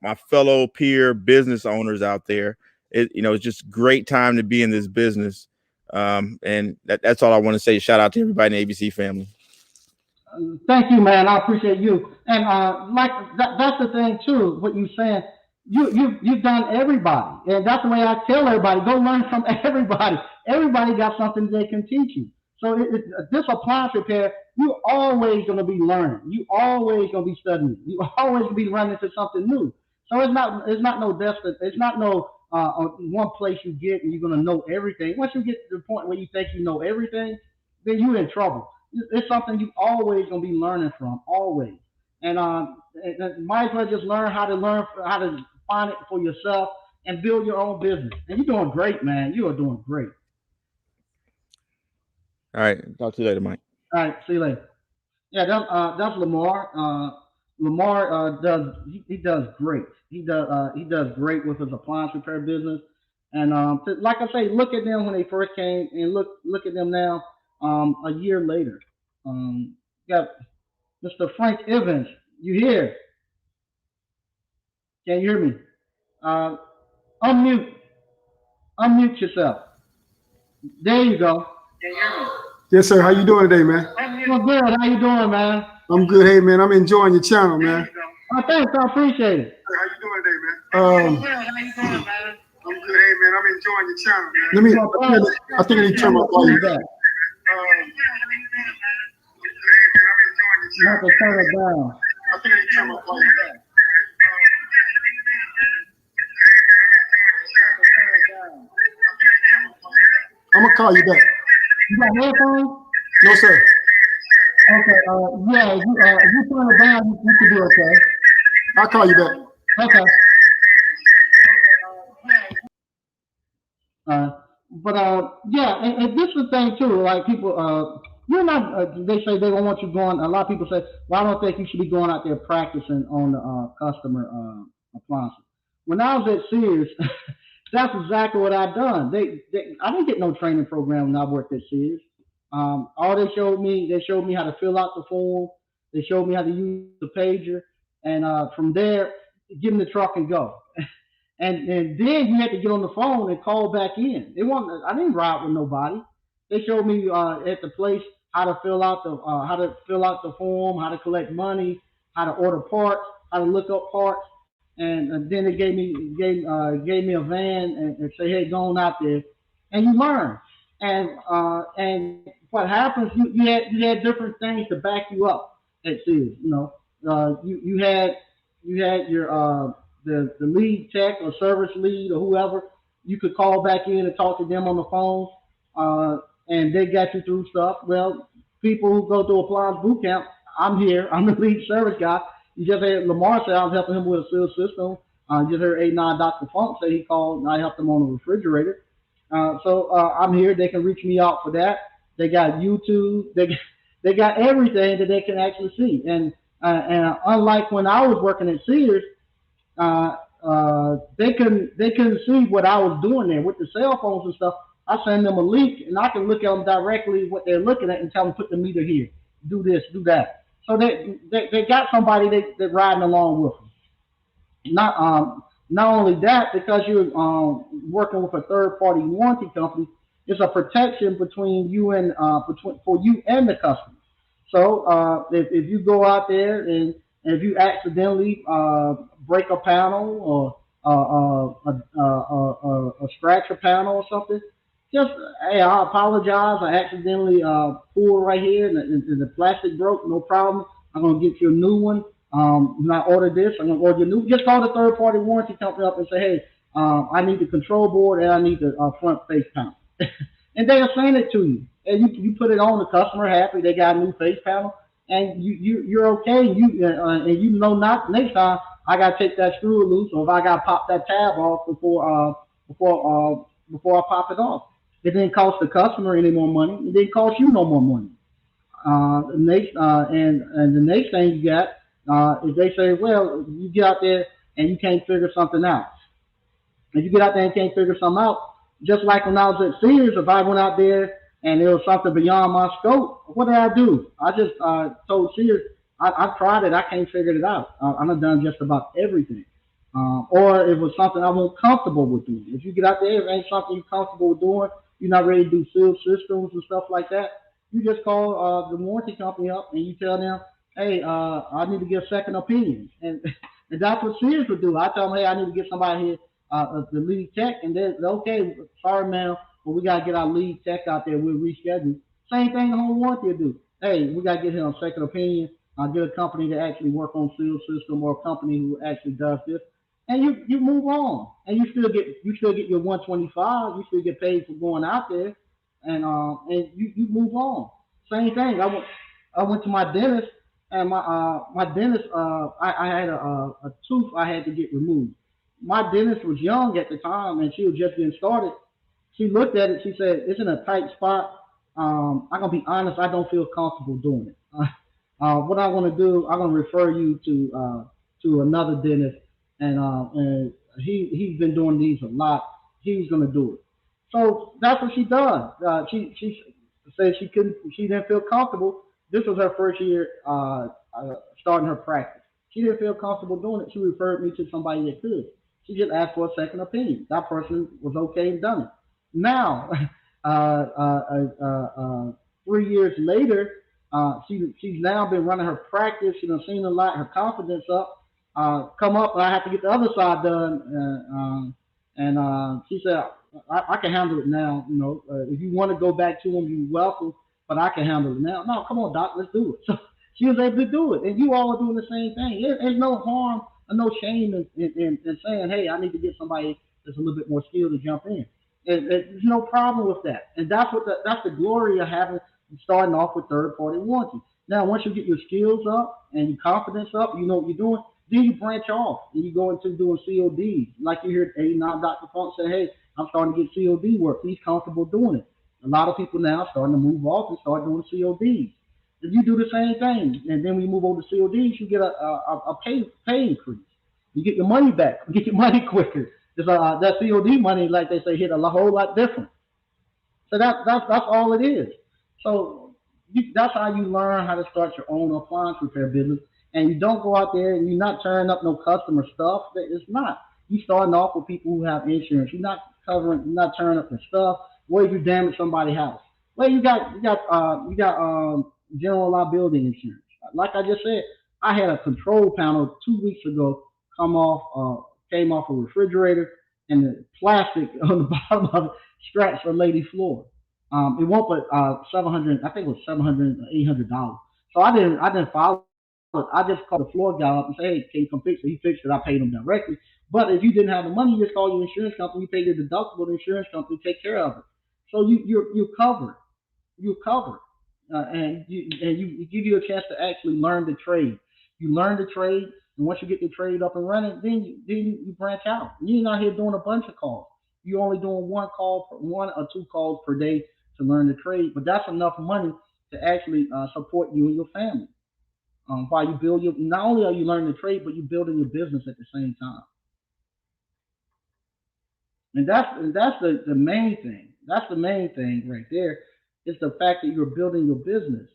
my fellow peer business owners out there. It's just great time to be in this business. And that's all I want to say. Shout out to everybody in the ABC family. Thank you, man. I appreciate you. And that's the thing too. What you're saying, you've done everybody, and that's the way I tell everybody: go learn from everybody. Everybody got something they can teach you. So this appliance repair, you're always going to be learning. You always going to be studying. You always going to be running into something new. So it's not no desperate. It's not no one place you get and you're going to know everything. Once you get to the point where you think you know everything, then you're in trouble. It's something you always going to be learning from, always. And might as well just learn how to find it for yourself and build your own business. And you're doing great, man. You are doing great. All right. Talk to you later, Mike. All right. See you later. Yeah, that's Lamar. Lamar he does great. He does great with his appliance repair business. And like I say, look at them when they first came, and look at them now. A year later, got Mr. Frank Evans. You here? Can you hear me? Unmute yourself. There you go. Can you hear me? Yes, sir. How you doing today, man? I'm good. How you doing, man? I'm good. Hey, man, I'm enjoying your channel, man. Oh, thanks. I appreciate it. How you doing today, man? I'm good. How you doing, man? I'm good. Hey, man, I'm enjoying your channel, man. I think I need to turn my volume back. You have to turn it down. I think I need to turn my volume back. I'm gonna call you back. You got headphones? No, sir. Okay. If you turn it down, you can do okay. I'll call you back. Okay. And this is the thing too. Like people, you're not. They say they don't want you going. A lot of people say, "Well, I don't think you should be going out there practicing on the customer appliances." When I was at Sears, that's exactly what I done. I didn't get no training program when I worked at Sears. All they showed me how to fill out the form. They showed me how to use the pager, and from there, get in the truck and go. and then you had to get on the phone and call back in. I didn't ride with nobody. They showed me at the place how to fill out the form, how to collect money, how to order parts, how to look up parts. and then they gave me a van and say, hey, go on out there, and you learn. And what happens? You had different things to back you up at Sears. You had your the lead tech or service lead or whoever. You could call back in and talk to them on the phone, and they got you through stuff. Well, people who go through Appliance boot camp, I'm here. I'm the lead service guy. You just heard Lamar say I was helping him with a seal system. You just heard A9 Dr. Funk say he called and I helped him on a refrigerator. So I'm here. They can reach me out for that. They got YouTube. They got everything that they can actually see. And unlike when I was working at Sears, they couldn't see what I was doing there with the cell phones and stuff. I send them a link and I can look at them directly what they're looking at and tell them put the meter here, do this, do that. So they got somebody that riding along with them. Not only that, because you're working with a third party warranty company, it's a protection between you and for you and the customer. So if you go out there and if you accidentally break a panel or scratch a panel or something, just hey, I apologize. I accidentally pulled right here and the plastic broke. No problem. I'm gonna get you a new one. When I order this, I'm gonna order a new. Just call the third party warranty company up and say, hey, I need the control board and I need the front face panel, and they'll send it to you. And you put it on, the customer happy. They got a new face panel, and you're okay. And you know not next time I gotta take that screw loose, or if I gotta pop that tab off before I pop it off. It didn't cost the customer any more money. It didn't cost you no more money. And the next thing you got is they say, well, you get out there and you can't figure something out. If you get out there and can't figure something out, just like when I was at Sears, if I went out there and there was something beyond my scope, what did I do? I just told Sears, I tried it, I can't figure it out. I've done just about everything. Or it was something I wasn't comfortable with doing. If you get out there, it ain't something you're comfortable with doing, you're not ready to do seal systems and stuff like that, you just call the warranty company up and you tell them, hey, I need to get a second opinion. And that's what Sears would do. I tell them, hey, I need to get somebody here, the lead tech, and they're okay, sorry, man, but we got to get our lead tech out there. We'll reschedule. Same thing the home warranty will do. Hey, we got to get him a second opinion. Get a company to actually work on seal system or a company who actually does this. And you move on, and you still get your 125. You still get paid for going out there, and you move on. Same thing. I went to my dentist, and my dentist I had a tooth I had to get removed. My dentist was young at the time, and she was just getting started. She looked at it. She said, "It's in a tight spot. I'm gonna be honest. I don't feel comfortable doing it. What I'm gonna do, I'm gonna refer you to another dentist." And he's been doing these a lot. He's gonna do it. So that's what she does. She said she didn't feel comfortable. This was her first year starting her practice. She didn't feel comfortable doing it. She referred me to somebody that could. She just asked for a second opinion. That person was okay and done it. Now, 3 years later, she's now been running her practice. She's seen a lot. Her confidence up. Come up, and I have to get the other side done. And she said, I can handle it now. If you want to go back to them, you're welcome, but I can handle it now. No, come on, doc, let's do it. So she was able to do it, and you all are doing the same thing. There's no harm and no shame in saying, hey, I need to get somebody that's a little bit more skilled to jump in. There's no problem with that, and that's the glory of having starting off with third-party warranty. Now, once you get your skills up and your confidence up, you know what you're doing. Then you branch off and you go into doing COD. Like you heard A9 Dr. Funk say, hey, I'm starting to get COD work. He's comfortable doing it. A lot of people now are starting to move off and start doing CODs. If you do the same thing, and then we move over to CODs, you get a pay increase. You get your money back. You get your money quicker. That COD money, like they say, hit a whole lot different. So that's all it is. So that's how you learn how to start your own appliance repair business. And you don't go out there and you're not turning up no customer stuff. It's not. You starting off with people who have insurance. You're not turning up the stuff. Where you damage somebody's house. Well, you got general liability insurance. Like I just said, I had a control panel 2 weeks ago came off a refrigerator, and the plastic on the bottom of it scratched a lady's floor. It won't but 700. I think it was 700 $800. So I didn't follow it. I just called the floor guy up and say, hey, can you come fix it? He fixed it. I paid him directly. But if you didn't have the money, you just call your insurance company. You pay your deductible. The insurance company take care of it. So you're covered. You're covered, and you give you a chance to actually learn the trade. You learn the trade, and once you get the trade up and running, then you branch out. You're not here doing a bunch of calls. You're only doing one or two calls per day to learn the trade, but that's enough money to actually support you and your family. While you build your, not only are you learning the trade, but you're building your business at the same time. And that's the main thing. That's the main thing right there. Is the fact that you're building your business.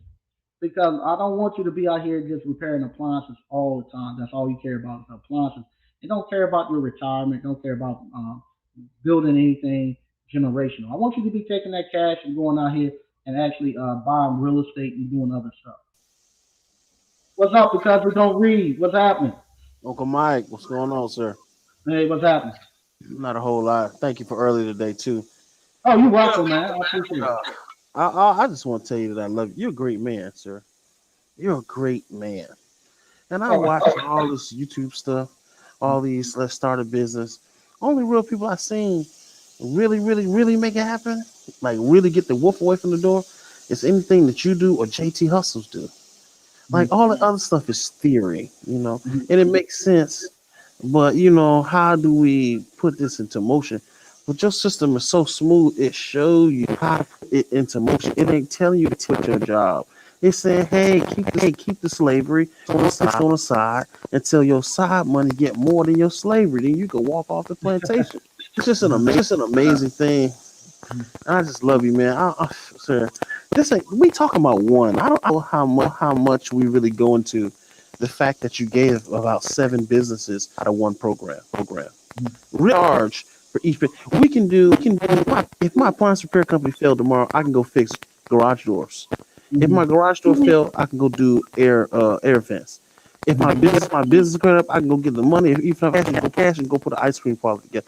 Because I don't want you to be out here just repairing appliances all the time. That's all you care about is appliances. You don't care about your retirement. Don't care about building anything generational. I want you to be taking that cash and going out here and actually buying real estate and doing other stuff. What's up? Because we don't read. What's happening? Uncle Mike, what's going on, sir? Hey, what's happening? Not a whole lot. Thank you for early today, too. Oh, you're welcome, man. I appreciate it. I just want to tell you that I love you. You're a great man, sir. You're a great man. And I watch all this YouTube stuff, all these let's start a business. Only real people I've seen really, really, really make it happen, like really get the wolf away from the door, is anything that you do or JT Hustles do. Like all the other stuff is theory, and it makes sense. But, how do we put this into motion? But your system is so smooth, it shows you how to put it into motion. It ain't telling you to quit your job. It's saying, hey, keep the slavery on the side until your side money get more than your slavery. Then you can walk off the plantation. It's just an amazing thing. I just love you, man. Sir, we talking about one. I don't know how much we really go into the fact that you gave about 7 businesses out of one program. Really large. For each, we can do. If my appliance repair company failed tomorrow, I can go fix garage doors. If my garage door failed, I can go do air vents. If my business credit up, I can go get the money. Even if I have cash and go put an ice cream parlor together.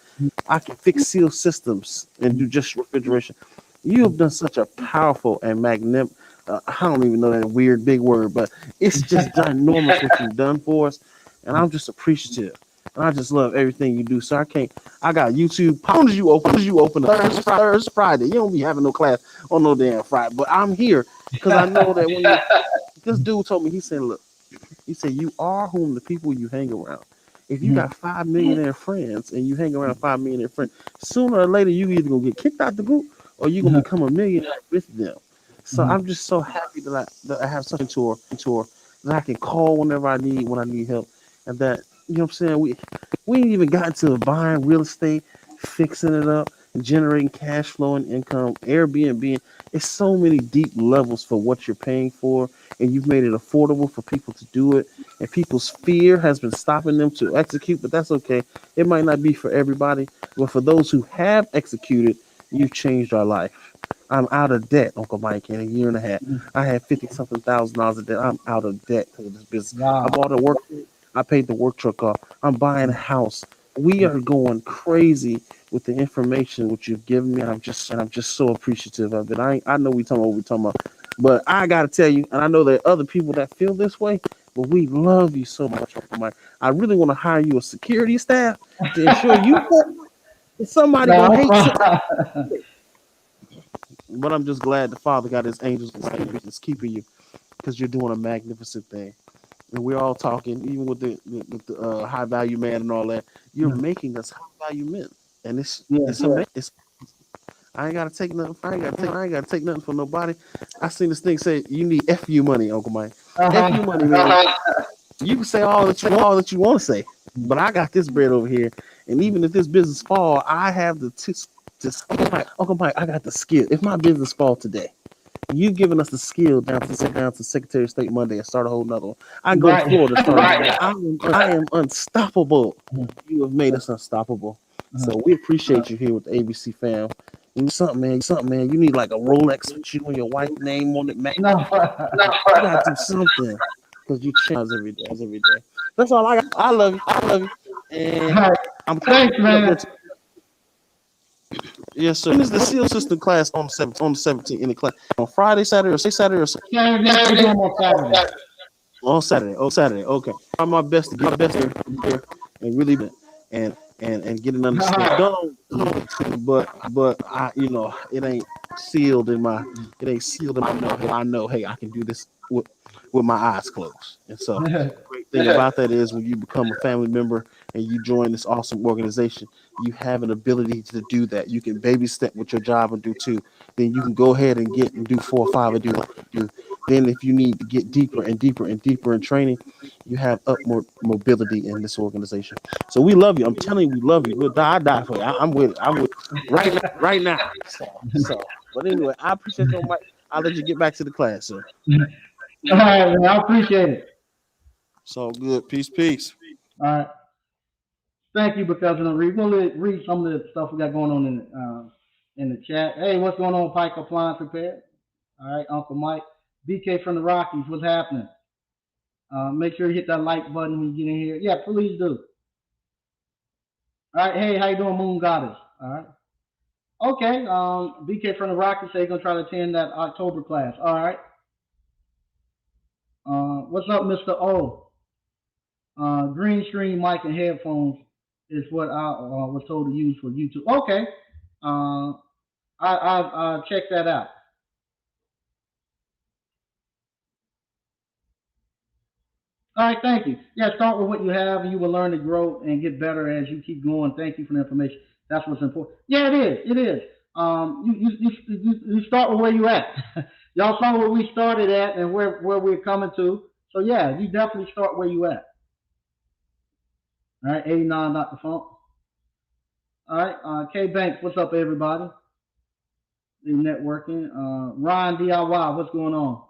I can fix seal systems and do just refrigeration. You have done such a powerful and magnificent. I don't even know that weird big word, but it's just ginormous what you've done for us, and I'm just appreciative. And I just love everything you do. So I got YouTube. How long did you open up? Thursday, Friday. You don't be having no class on no damn Friday. But I'm here because I know that when this dude told me, he said, look, you are whom the people you hang around. If you got 5 millionaire friends and you hang around 5 millionaire friends, sooner or later you either gonna get kicked out the group or you're gonna become a millionaire with them. So I'm just so happy that I have such a mentor that I can call whenever I need help, and that. You know what I'm saying? We ain't even gotten to buying real estate, fixing it up, and generating cash flow and income, Airbnb. It's so many deep levels for what you're paying for, and you've made it affordable for people to do it. And people's fear has been stopping them to execute, but that's okay. It might not be for everybody, but for those who have executed, you've changed our life. I'm out of debt, Uncle Mike, in a year and a half. I had $50-something thousand of debt. I'm out of debt because of this business. Wow. I bought a work. I paid the work truck off. I'm buying a house. We are going crazy with the information which you've given me. I'm just so appreciative of it. I know we talking about what we're talking about, but I gotta tell you, and I know there are other people that feel this way, but we love you so much, Mike. I really want to hire you a security staff to ensure you somebody gonna hate. But I'm just glad the Father got his angels is keeping you because you're doing a magnificent thing. And we're all talking, even with the high value man and all that. You're making us high value men, and it's amazing. I ain't gotta take nothing. I ain't gotta take nothing from nobody. I seen this thing say you need FU money, Uncle Mike. FU money, man. You can say all that you want to say, but I got this bread over here, and even if this business fall, I have the Uncle Mike. I got the skill. If my business fall today. You've given us the skill down to Secretary of State Monday and start a whole nother one. I go to Florida. I am unstoppable. You have made us unstoppable. So we appreciate you here with the ABC fam. You something, man. You need like a Rolex with you and your wife's name on it, man. No, I gotta do something because you change every day. That's all I got. I love you. And All right. I'm Thanks, man. Yes, sir. When is the seal system class on the 17th in the class? On Friday, Saturday, or Saturday or Sunday? Saturday, we do them on Saturday. On Saturday. Oh, Saturday. Okay. Try my best to get my best here and really and get an understanding. But I it ain't sealed in my know. I know, hey, I can do this with my eyes closed. And so the great thing about that is when you become a family member and you join this awesome organization, you have an ability to do that. You can baby step with your job and do 2. Then you can go ahead and get and do 4 or 5 and do. Then if you need to get deeper and deeper and deeper in training, you have up more mobility in this organization. So we love you. I'm telling you, we love you. We'll die. I die for you. I'm with it. I'm with it. Right now. So. But anyway, I appreciate you, Mike. I'll let you get back to the class, sir. All right, man. I appreciate it. It's all good. Peace. All right. Thank you, because we're going to read some of the stuff we got going on in the chat. Hey, what's going on, Pike Appliance Repair? All right, Uncle Mike. BK from the Rockies, what's happening? Make sure you hit that like button when you get in here. Yeah, please do. All right, hey, how you doing, Moon Goddess? All right. Okay, BK from the Rockies say he's going to try to attend that October class. All right. What's up, Mr. O? Green screen mic and headphones is what I was told to use for YouTube. Okay. I'll check that out. All right, thank you. Yeah, start with what you have, and you will learn to grow and get better as you keep going. Thank you for the information. That's what's important. Yeah, it is. It is. You start with where you at. Y'all saw where we started at and where we're coming to. So yeah, you definitely start where you at. All right, 89 Dr. Funk. All right, K Banks, what's up, everybody? The networking. Ryan DIY, what's going on?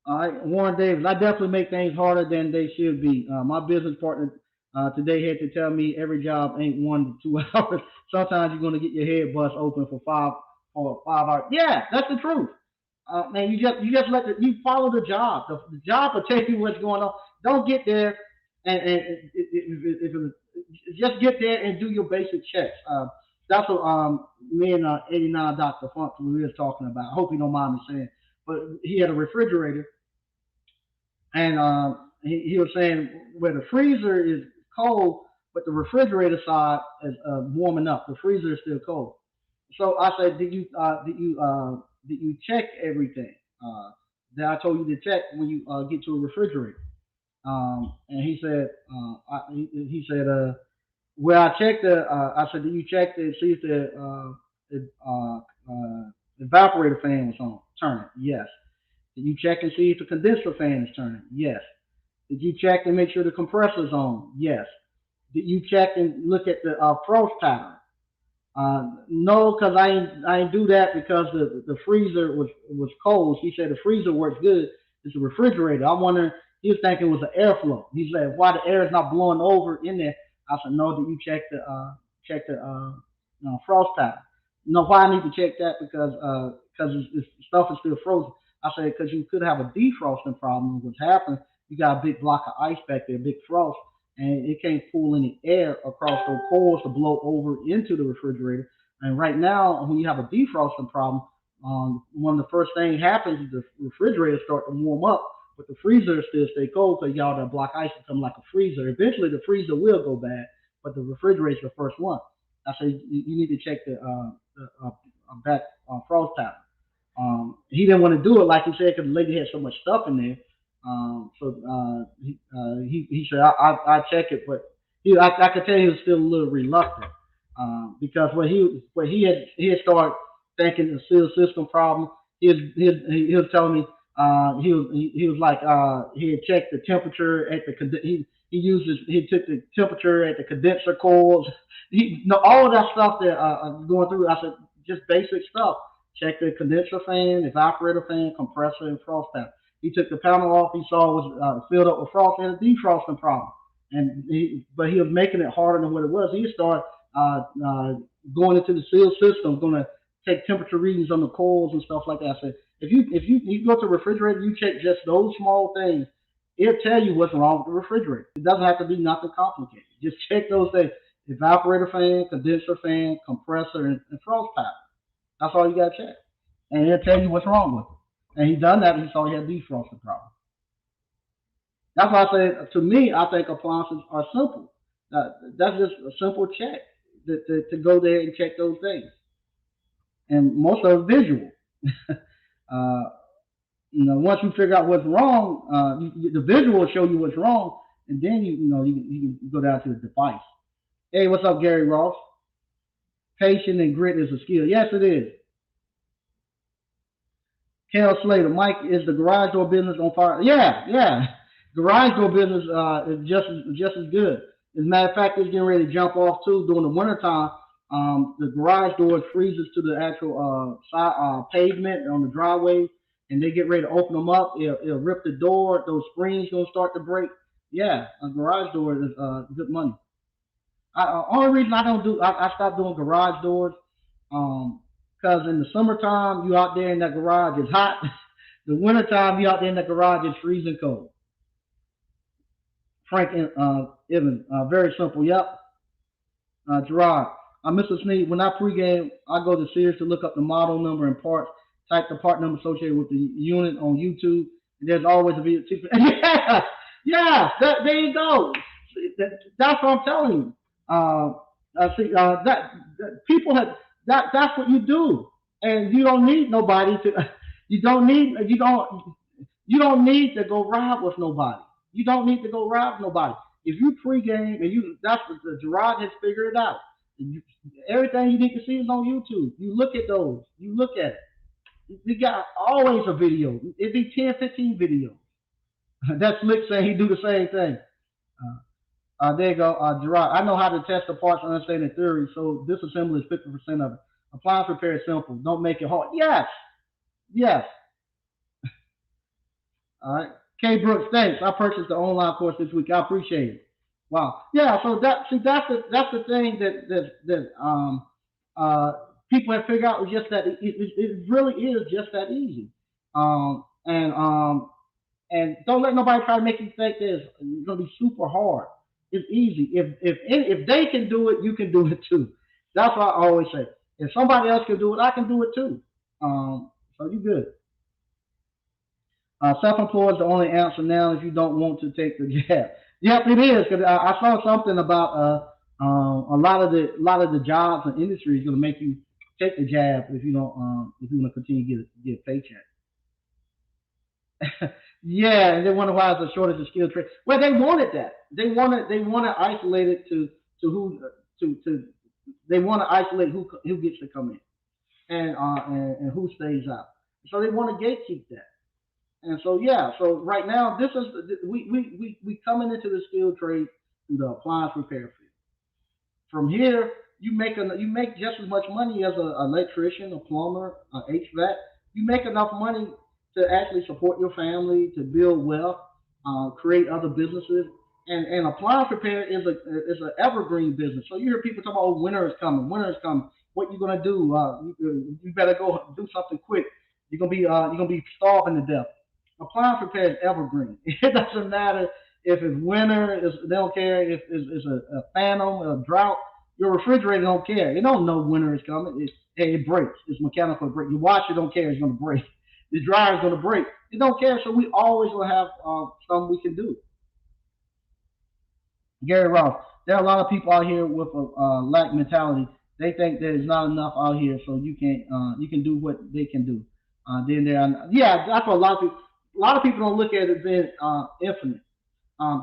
All right, Warren Davis, I definitely make things harder than they should be. My business partner today had to tell me every job ain't 1 to 2 hours. Sometimes you're going to get your head bust open for 5 hours. Yeah, that's the truth. Man, you just you follow the job. The job will tell you what's going on. Don't get there and just get there and do your basic checks. That's what me and 89 Dr. Funk we was talking about. I hope you don't mind me saying. But he had a refrigerator, and he was saying where the freezer is cold, but the refrigerator side is warming up. The freezer is still cold. So I said, did you check everything that I told you to check when you get to a refrigerator? And he said, well, I checked I said, did you check to see if the evaporator fan was on, turning? Yes. Did you check and see if the condenser fan is turning? Yes. Did you check and make sure the compressor's on? Yes. Did you check and look at the frost pattern? No, because I ain't do that because the freezer was cold. He said the freezer works good. It's a refrigerator. I wonder, he was thinking it was the airflow. He said, why the air is not blowing over in there? I said, no, did you check the frost pattern? No, why I need to check that? Because stuff is still frozen. I said, because you could have a defrosting problem. What's happened, you got a big block of ice back there, big frost, and it can't pull any air across those coils to blow over into the refrigerator. And right now, when you have a defrosting problem, one of the first things happens is the refrigerator start to warm up, but the freezer still stay cold because y'all that block ice become like a freezer. Eventually, the freezer will go bad, but the refrigerator is the first one. I said, you need to check the back frost pattern. He didn't want to do it like he said because the lady had so much stuff in there. He said I check it, but I could tell he was still a little reluctant because when he had started thinking the seal system problem, he was telling me he was like he had checked the temperature at the he took the temperature at the condenser coils. All of that stuff that going through. I said just basic stuff. Check the condenser fan, evaporator fan, compressor, and frost pattern. He took the panel off. He saw it was filled up with frost and a defrosting problem. But he was making it harder than what it was. He started going into the seal system, going to take temperature readings on the coils and stuff like that. I said, if you go to the refrigerator, you check just those small things, it'll tell you what's wrong with the refrigerator. It doesn't have to be nothing complicated. Just check those things: evaporator fan, condenser fan, compressor, and frost pattern. That's all you got to check, and he'll tell you what's wrong with it. And he done that, and he saw he had defrosting problem. That's why I say, to me, I think appliances are simple. That's just a simple check to go there and check those things. And most of it visual. uh, once you figure out what's wrong, the visual will show you what's wrong, and then you can go down to the device. Hey, what's up, Gary Ross? Patience and grit is a skill. Yes, it is. Kel Slater, Mike, is the garage door business on fire? Yeah. Garage door business is just as good. As a matter of fact, it's getting ready to jump off too during the wintertime. The garage door freezes to the actual pavement on the driveway, and they get ready to open them up. It'll rip the door. Those springs gonna start to break. Yeah, a garage door is good money. Only reason I stopped doing garage doors, because in the summertime you out there in that garage is hot. The wintertime you out there in the garage is freezing cold. Frank Evan, very simple. Yep. Gerard, Mr. Sneed, when I pregame, I go to Sears to look up the model number and parts, type the part number associated with the unit on YouTube, and there's always a video. There you go. That's what I'm telling you. People have that's what you do, and you don't need nobody to. You don't need to go ride with nobody. You don't need to go ride with nobody. If you pregame and that's what the Gerard has figured it out. Everything you need to see is on YouTube. You look at those. You look at it. You got always a video. It'd be 10, 15 videos. That's Slick saying he do the same thing. There you go, Gerard. I know how to test the parts and understand the theory, so disassembly is 50% of it. Appliance repair is simple. Don't make it hard. Yes. All right. K. Brooks, thanks. I purchased the online course this week. I appreciate it. Wow. Yeah. So that's the thing that people have figured out is just that it really is just that easy. And don't let nobody try to make you think it's gonna be super hard. It's easy. If they can do it, you can do it too. That's what I always say. If somebody else can do it, I can do it too. So you good. Self-employed is the only answer now if you don't want to take the jab. Yep, it is. Cause I saw something about a lot of the jobs and industry is going to make you take the jab if you don't if you want to continue to get a paycheck. Yeah, and they wonder why there's a shortage of skilled trade. Well, they wanted that. They want to isolate it to who they want to isolate who gets to come in and who stays out. So they want to gatekeep that. And so so right now this is we coming into the skilled trade through the appliance repair field. From here, you make just as much money as an electrician, a plumber, an HVAC. You make enough money to actually support your family, to build wealth, create other businesses. And appliance repair is an evergreen business. So you hear people talk about, oh, winter is coming. What you gonna do? You better go do something quick. You're gonna be starving to death. Appliance repair is evergreen. It doesn't matter if it's winter. They don't care if it's a phantom, a drought. Your refrigerator don't care. It don't know winter is coming. It breaks. It's mechanical break. Your washer don't care. It's gonna break. The dryer is gonna break. It don't care. So we always will have something we can do. Gary Ross. There are a lot of people out here with a lack mentality. They think there's not enough out here, so you can do what they can do. That's what a lot of people don't look at it as being infinite.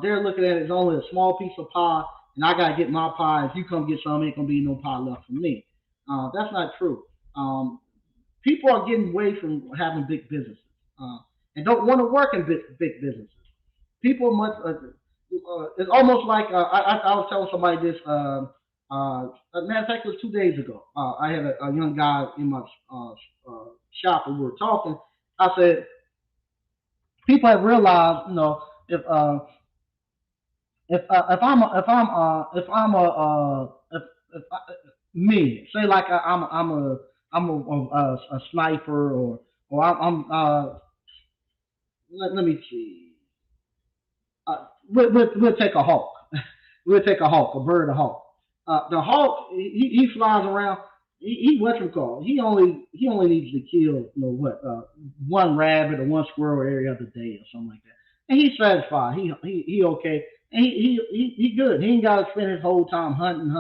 They're looking at it as only a small piece of pie, and I gotta get my pie. If you come get some, ain't gonna be no pie left for me. That's not true. People are getting away from having big businesses and don't want to work in big businesses. People must. It's almost like I was telling somebody this. Matter of fact, it was 2 days ago. I had a young guy in my shop, and we were talking. I said, people have realized, if me, say like I'm a sniper, or let me see. We'll take a hawk. We'll take a hawk, a bird, a hawk. The hawk, he flies around. He what you call? He only needs to kill one rabbit or one squirrel every other day or something like that, and he's satisfied. He okay, and he good. He ain't got to spend his whole time hunting,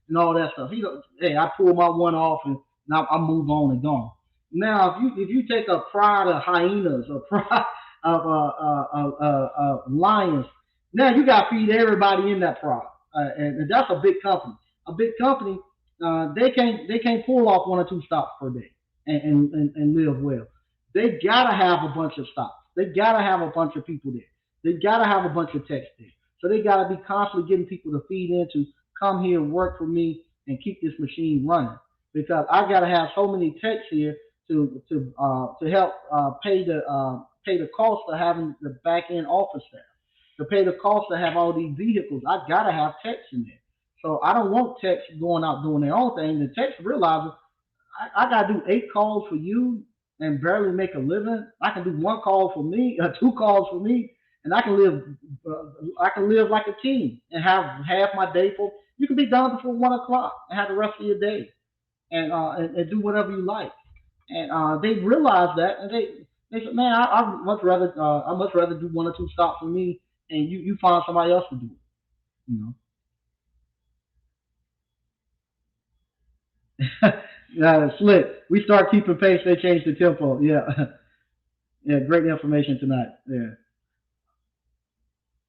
and all that stuff. He don't, hey, I pull my one off and now I move on and gone. Now, if you take a pride of hyenas or pride of lions, now you got to feed everybody in that pride, and that's a big company. A big company, they can't pull off one or two stops per day and live well. They gotta have a bunch of stops. They gotta have a bunch of people there. They gotta have a bunch of techs there. So they gotta be constantly getting people to feed into, come here, work for me, and keep this machine running. Because I gotta have so many techs here to help pay the cost of having the back end office staff, to pay the cost to have all these vehicles. I gotta have techs in there. So I don't want techs going out doing their own thing. The techs realize I gotta do 8 calls for you and barely make a living. I can do 1 call for me, 2 calls for me, and I can live. I can live like a king and have half my day for. You can be done before 1 o'clock and have the rest of your day, and do whatever you like. And they realize that, and they said, man, I much rather do 1 or 2 stops for me, and you find somebody else to do it. You know. Slick. We start keeping pace. They change the tempo. Yeah, yeah. Great information tonight. Yeah.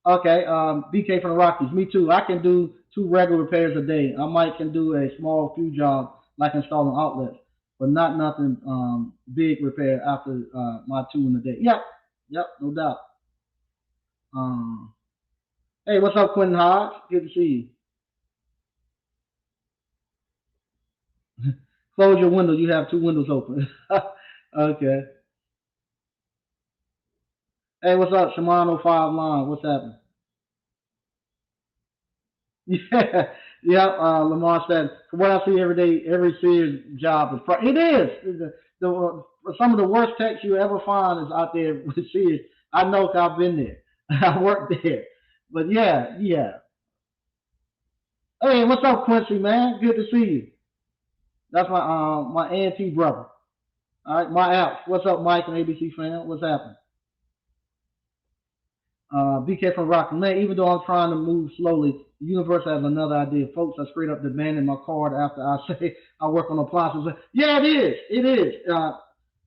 Okay. BK from the Rockies. Me too. I can do 2 regular repairs a day. I might can do a small few jobs like installing outlets, but not nothing big repair after my 2 in a day. Yep. Yep. No doubt. Hey, what's up, Quentin Hodge? Good to see you. Close your window. You have 2 windows open. Okay. Hey, what's up, Shimano 5 Line? What's happening? Yeah, yeah. Lamar said, from what I see every day, every Sears job is. It is. Some of the worst techs you ever find is out there with Sears. I know 'cause I've been there. I worked there. But yeah, yeah. Hey, what's up, Quincy, man? Good to see you. That's my A&T brother. All right, my apps. What's up, Mike and ABC fan? What's happening? BK from Rockland. Man, even though I'm trying to move slowly, the universe has another idea. Folks are straight up demanding my card after I say I work on appliances. Yeah, it is. It is.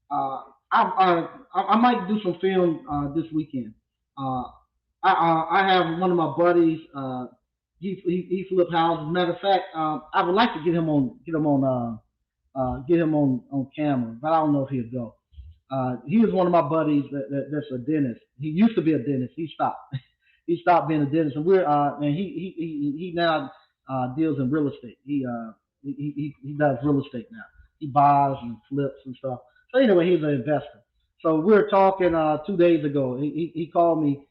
I might do some film this weekend. Uh, I have one of my buddies. He flipped houses. Matter of fact, I would like to get him on camera, but I don't know if he'll go. He was one of my buddies that's a dentist. He used to be a dentist. He stopped. He stopped being a dentist, and he now deals in real estate. He does real estate now. He buys and flips and stuff. So anyway, he's an investor. So we were talking 2 days ago. He called me.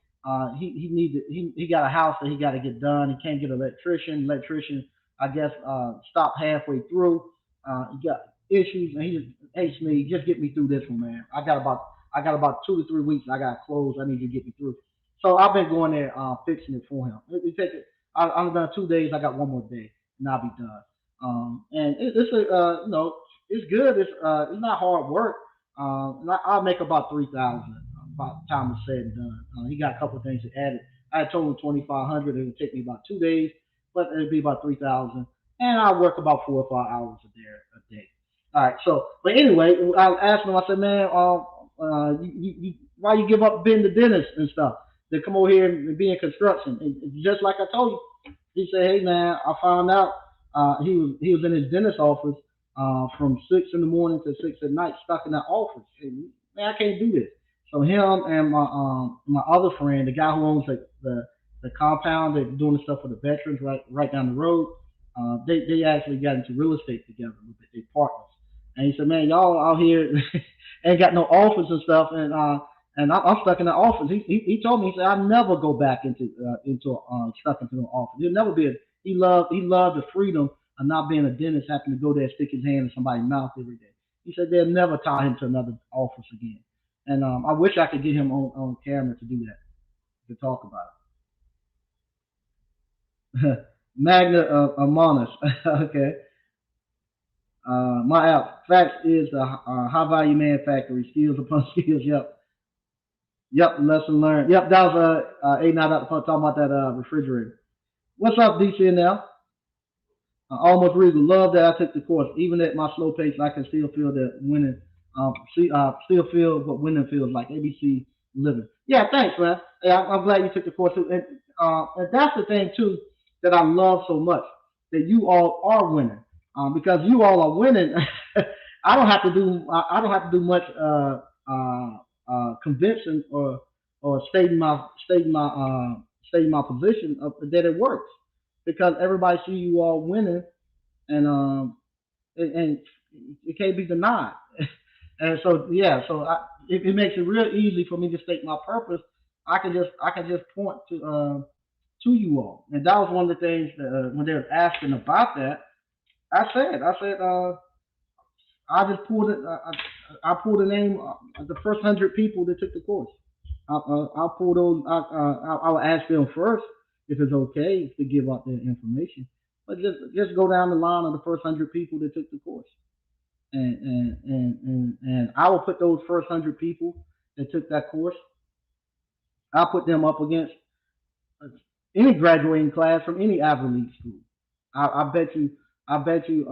He got a house that he got to get done. He can't get an electrician. Electrician, I guess, stopped halfway through. He got issues, and he just, hey Smee, just get me through this one, man. I got about 2 to 3 weeks. I got closed. I need you to get me through. So I've been going there fixing it for him. I'm done 2 days. I got 1 more day, and I'll be done. And it's good. It's not hard work. I'll make about 3,000 by the time it's said and done. He got a couple of things to add. I told him 2,500. It would take me about 2 days, but it'd be about 3,000, and I work about 4 or 5 hours a day. All right. So, but anyway, I asked him. I said, man, why you give up being the dentist and stuff? They come over here and be in construction. And just like I told you, he said, hey man, I found out he was in his dentist office from 6 in the morning to 6 at night, stuck in that office. And, man, I can't do this. So him and my other friend, the guy who owns the compound, they're doing the stuff for the veterans right down the road. They actually got into real estate together with their partners. And he said, man, y'all out here ain't got no office and stuff, and I'm stuck in the office. He told me, he said, I'll never go back into stuck into an office. He'll never be. He loved the freedom of not being a dentist, having to go there and stick his hand in somebody's mouth every day. He said they'll never tie him to another office again. And I wish I could get him on camera to do that, to talk about it. Magna Amonis. Okay. My app. Facts is a high value man factory. Skills upon skills. Yep. Yep. Lesson learned. Yep. That was eight night out the talking about that refrigerator. What's up, DCNL? Almost regal. Love that I took the course. Even at my slow pace, I can still feel that winning. Still feel what winning feels like. ABC living. Yeah, thanks, man. Yeah, I'm glad you took the course too. And that's the thing too that I love so much that you all are winning. Because you all are winning. I don't have to do. I don't have to do much convincing or stating my position of, that it works because everybody see you all winning and it can't be denied. And so yeah, so it makes it real easy for me to state my purpose. I can just point to you all, and that was one of the things that, when they were asking about that, I said I just pulled it. I pulled the name of the first 100 people that took the course. I'll pull those. I'll ask them first if it's okay to give out their information, but just go down the line of the first 100 people that took the course, and I will put those first 100 people that took that course. I'll put them up against any graduating class from any Ivy League school. I bet you. I bet you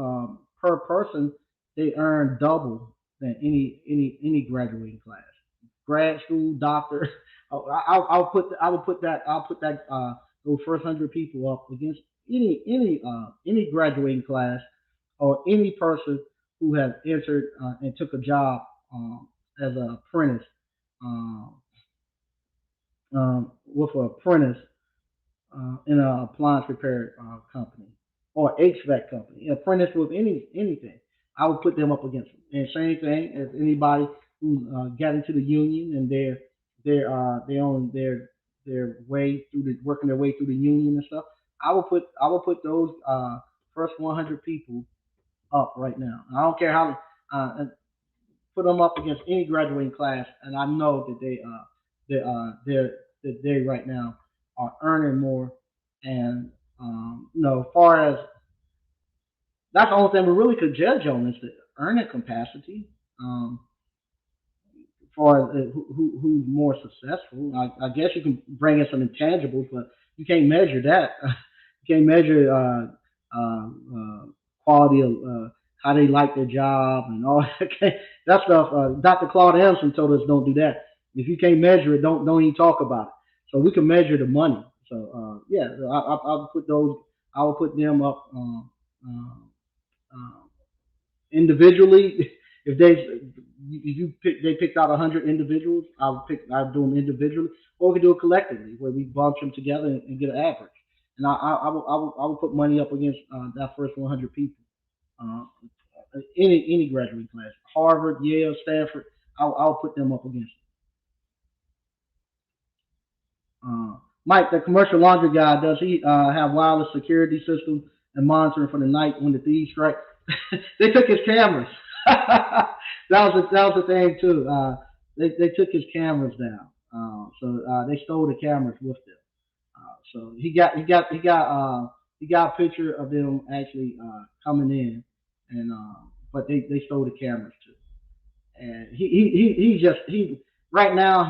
per person they earn double than any graduating class. Grad school, doctor. I'll put that those first 100 people up against any graduating class or any person who has entered and took a job as an apprentice um, with an apprentice in an appliance repair company or HVAC company, apprentice with anything. I would put them up against them. And same thing as anybody who got into the union and they own their way through the working their way through the union and stuff. I will put those first 100 people up right now. I don't care how put them up against any graduating class, and I know that they right now are earning more. And as far as that's the only thing we really could judge on is the earning capacity. Um, far as who's more successful, I guess you can bring in some intangibles, but you can't measure that. You can't measure quality of how they like their job and all that. That stuff. Dr. Claude Anderson told us don't do that. If you can't measure it, don't even talk about it. So we can measure the money. So yeah, I'll put those. I will put them up uh, individually. If they picked out 100 individuals, I'll do them individually, or we can do it collectively where we bunch them together and get an average. And I will put money up against that first 100 people. Uh, any graduating class, Harvard, Yale, Stanford, I'll put them up against. Mike, the commercial laundry guy, does he have wireless security system and monitoring for the night when the thieves strike? They took his cameras. That was the thing too. They took his cameras down. So they stole the cameras with them. So he got a picture of them actually coming in, and but they stole the cameras too. And he just he right now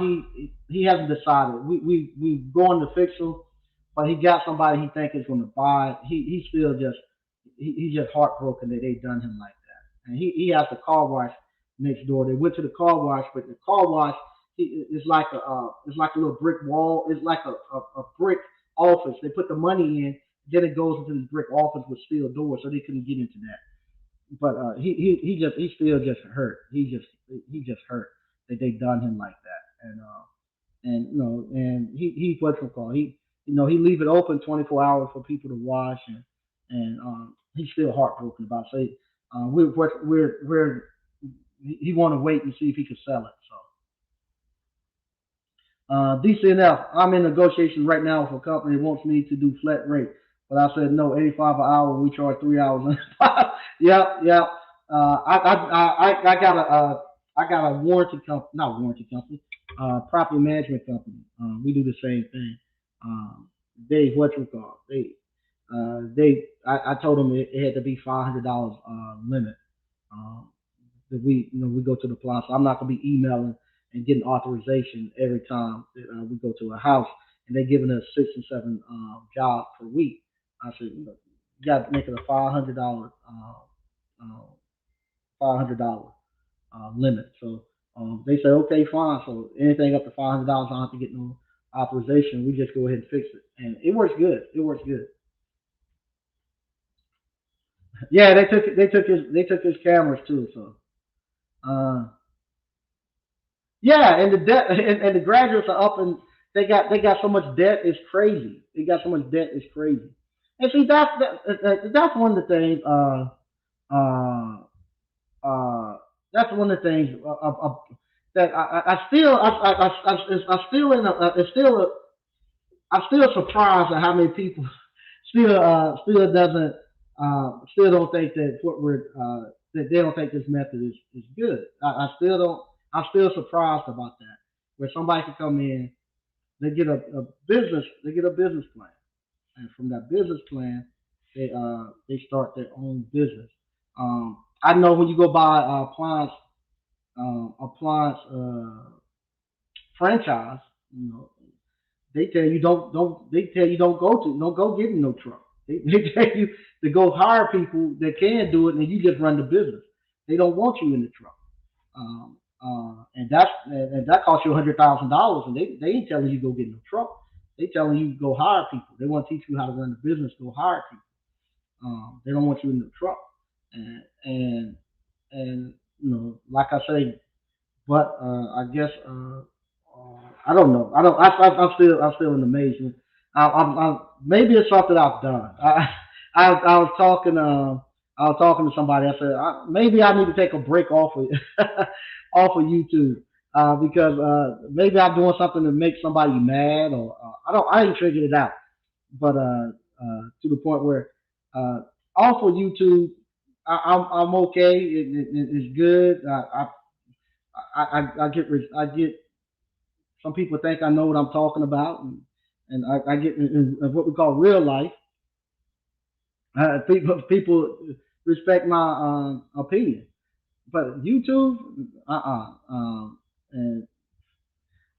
he hasn't decided. We going to fix him, but he got somebody he think is going to buy it. He still just he's just heartbroken that they done him like that. And he has the car wash next door. They went to the car wash, but the car wash it's like a little brick wall. It's like a brick office. They put the money in, then it goes into this brick office with steel doors, so they couldn't get into that. But he still just hurt. He just hurt that they done him like that. And he what's it called? He leave it open 24 hours for people to wash and he's still heartbroken about it. So we're he want to wait and see if he can sell it. So DCNF, I'm in negotiations right now with a company that wants me to do flat rate, but I said no, 85 an hour. We charge 3 hours. Yep. I got a warranty company, not warranty company, property management company. We do the same thing. They what you call I told them it had to be $500 limit. Um, that we go to the plaza. So I'm not gonna be emailing and getting authorization every time that, we go to a house, and they're giving us 6 and 7 jobs per week. I said, you got to make it a $500 limit. So they said, okay, fine. So anything up to $500, I don't have to get no authorization. We just go ahead and fix it, and it works good. It works good. Yeah, they took his cameras too. So uh, yeah, and the debt and the graduates are up, and they got so much debt. It's crazy. They got so much debt. It's crazy. And see, that's one of the things. Uh, uh, that's one of the things that I still I still in a, it's still a, I'm still surprised at how many people still doesn't still don't think that what we're that they don't think this method is good. I still don't. I'm still surprised about that. Where somebody can come in, they get a business plan, and from that business plan, they start their own business. I know when you go buy appliance franchise, you know, they tell you don't go get in no trouble. They tell you to go hire people that can do it, and you just run the business. They don't want you in the trouble. And that costs you $100,000, and they ain't telling you go get in no trouble. They telling you go hire people. They want to teach you how to run the business. Go hire people. They don't want you in the trouble. And like I say, but I guess I don't know. I don't. I'm still in amazement. Maybe it's something I've done. I was talking. I was talking to somebody. I said maybe I need to take a break off of off of YouTube because maybe I'm doing something to make somebody mad, or I don't. I ain't figured it out. But to the point where uh, off of YouTube, I'm okay. It's good. I get some people think I know what I'm talking about, and I get in what we call real life. People respect my opinion, but YouTube, and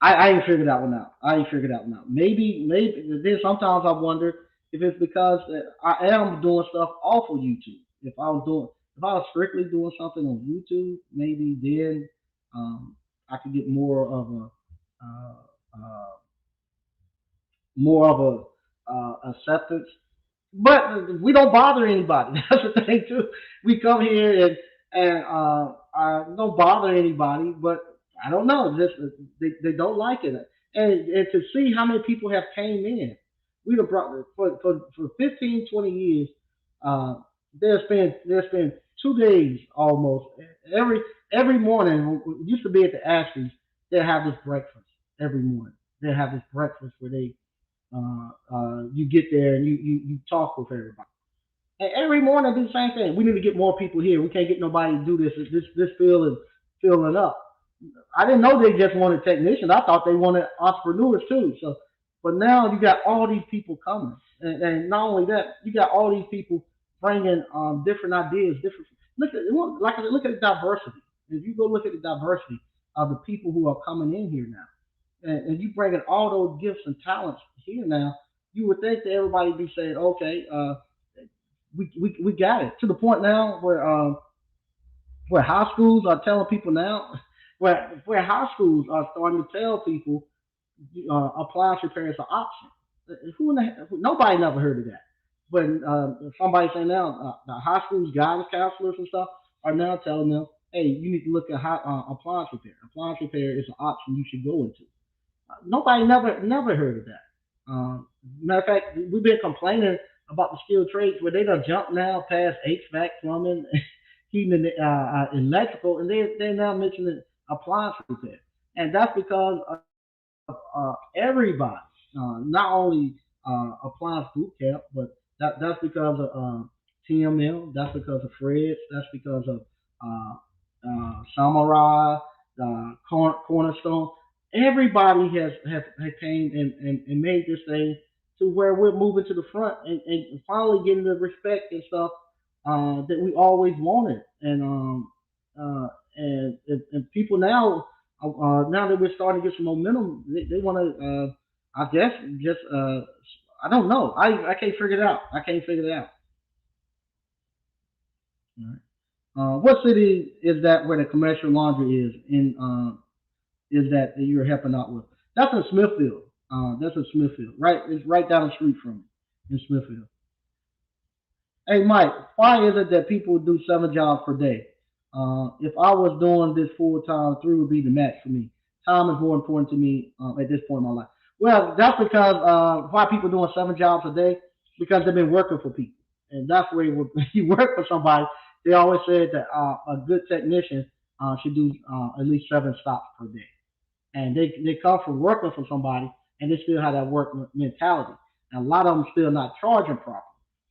I ain't figured that one out. I ain't figured that one out. Maybe then sometimes I wonder if it's because I am doing stuff off of YouTube. If I was strictly doing something on YouTube, maybe then I could get uh, uh, more of a acceptance. But we don't bother anybody. That's the thing too. We come here and I don't bother anybody. But I don't know. They don't like it. And to see how many people have came in, we have brought for 15, 20 years. Uh, there's been 2 days almost every every morning. We used to be at the Ashley's. They have this breakfast every morning. They have this breakfast where you get there and you talk with everybody. And every morning I do the same thing. We need to get more people here. We can't get nobody to do this. This field is filling up. I didn't know they just wanted technicians. I thought they wanted entrepreneurs too. So, but now you got all these people coming, and not only that, you got all these people bringing different ideas. Different look at the diversity. If you go look at the diversity of the people who are coming in here now, and you bringing all those gifts and talents here now, you would think that everybody would be saying, okay, we got it to the point now where high schools are telling people now, where high schools are starting to tell people appliance repair is an option. Nobody never heard of that. But somebody saying now, the high schools guidance counselors and stuff are now telling them, hey, you need to look at appliance repair. Appliance repair is an option you should go into. Nobody never heard of that. Matter of fact, we've been complaining about the skilled trades where they done jump now past HVAC, plumbing, heating, and electrical, and they're now mentioning appliance repair, and that's because everybody, not only appliance boot camp, but that's because of TML, that's because of Fred's, that's because of Samurai, Cornerstone. Everybody has came and made this thing to where we're moving to the front and finally getting the respect and stuff that we always wanted. And people now, now that we're starting to get some momentum, they want to, I guess, just, I don't know. I can't figure it out. I can't figure it out. All right. What city is that where the commercial laundry is in? Is that you're helping out with? That's in Smithfield. That's in Smithfield. Right, it's right down the street from me in Smithfield. Hey, Mike, why is it that people do 7 jobs per day? If I was doing this full time, 3 would be the max for me. Time is more important to me at this point in my life. Well, that's because why people doing 7 jobs a day, because they've been working for people, and that's where you work for somebody. They always said that a good technician should do at least 7 stops per day, and they come from working for somebody, and they still have that work mentality. And a lot of them still not charging properly.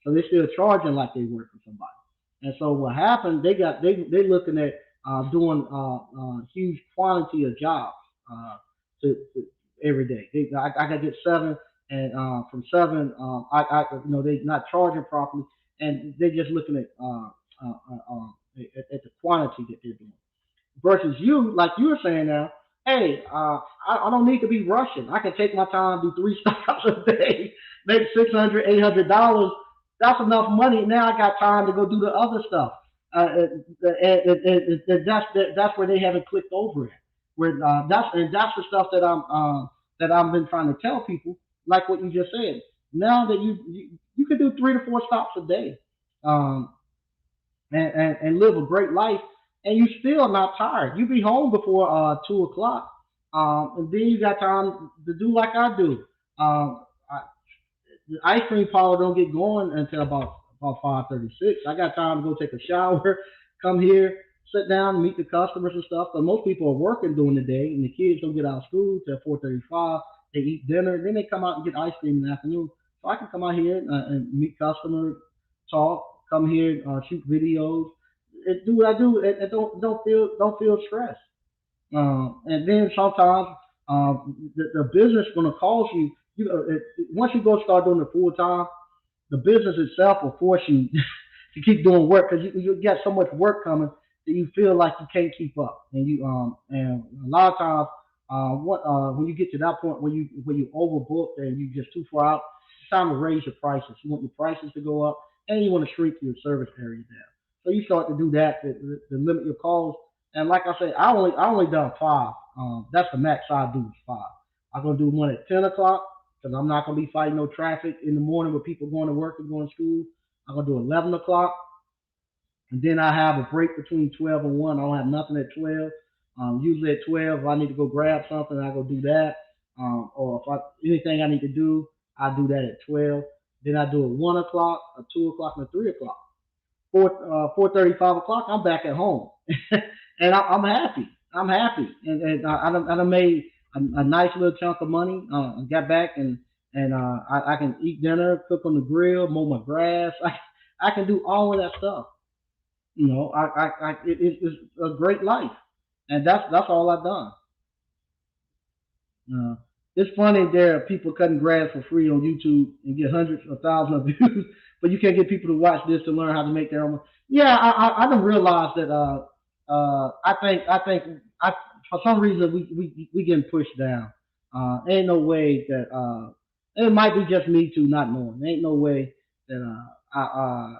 So they're still charging like they work for somebody. And so what happened? They looking at doing huge quantity of jobs to every day. I gotta get 7, and from 7, they not charging properly, and they're just looking at the quantity that they're doing. Versus you, like you were saying now, hey, I don't need to be rushing. I can take my time, do 3 stops a day, make $600, $800. That's enough money. Now I got time to go do the other stuff. That's where they haven't clicked over it. Where that's the stuff that I've been trying to tell people, like what you just said. Now that you can do 3 to 4 stops a day, and live a great life, and you still not tired. You be home before 2 o'clock, and then you got time to do like I do. The ice cream parlor don't get going until about 5:36. I got time to go take a shower, come here, sit down, meet the customers and stuff. But most people are working during the day, and the kids don't get out of school till 4:35. They eat dinner, then they come out and get ice cream in the afternoon. So I can come out here and meet customers, talk, come here, shoot videos, and do what I do, and don't feel stressed. And then sometimes the business is going to cost you. Once you go start doing it full time, the business itself will force you to keep doing work, because you get so much work coming that you feel like you can't keep up. And a lot of times, when you get to that point where you overbooked and you just too far out, it's time to raise your prices. You want your prices to go up, and you want to shrink your service area down. So you start to do that to limit your calls. And like I said, I only done 5. That's the max I do is 5. I'm gonna do one at 10 o'clock, because I'm not gonna be fighting no traffic in the morning with people going to work and going to school. I'm gonna do 11 o'clock, and then I have a break between 12 and 1. I don't have nothing at 12. Usually at 12, if I need to go grab something, I go do that. Or if anything I need to do, I do that at 12. Then I do a 1 o'clock, a 2 o'clock, and a 3 o'clock. 4:30, 5 o'clock, I'm back at home, and I'm happy. I'm happy, and I done made a nice little chunk of money. I got back, and I can eat dinner, cook on the grill, mow my grass. I can do all of that stuff. It's a great life, and that's all I've done. It's funny, there are people cutting grass for free on YouTube and get hundreds of thousands of views, but you can't get people to watch this to learn how to make their own. Yeah, I didn't realize that. I think for some reason we getting pushed down. Ain't no way that it might be just me too not knowing. Ain't no way that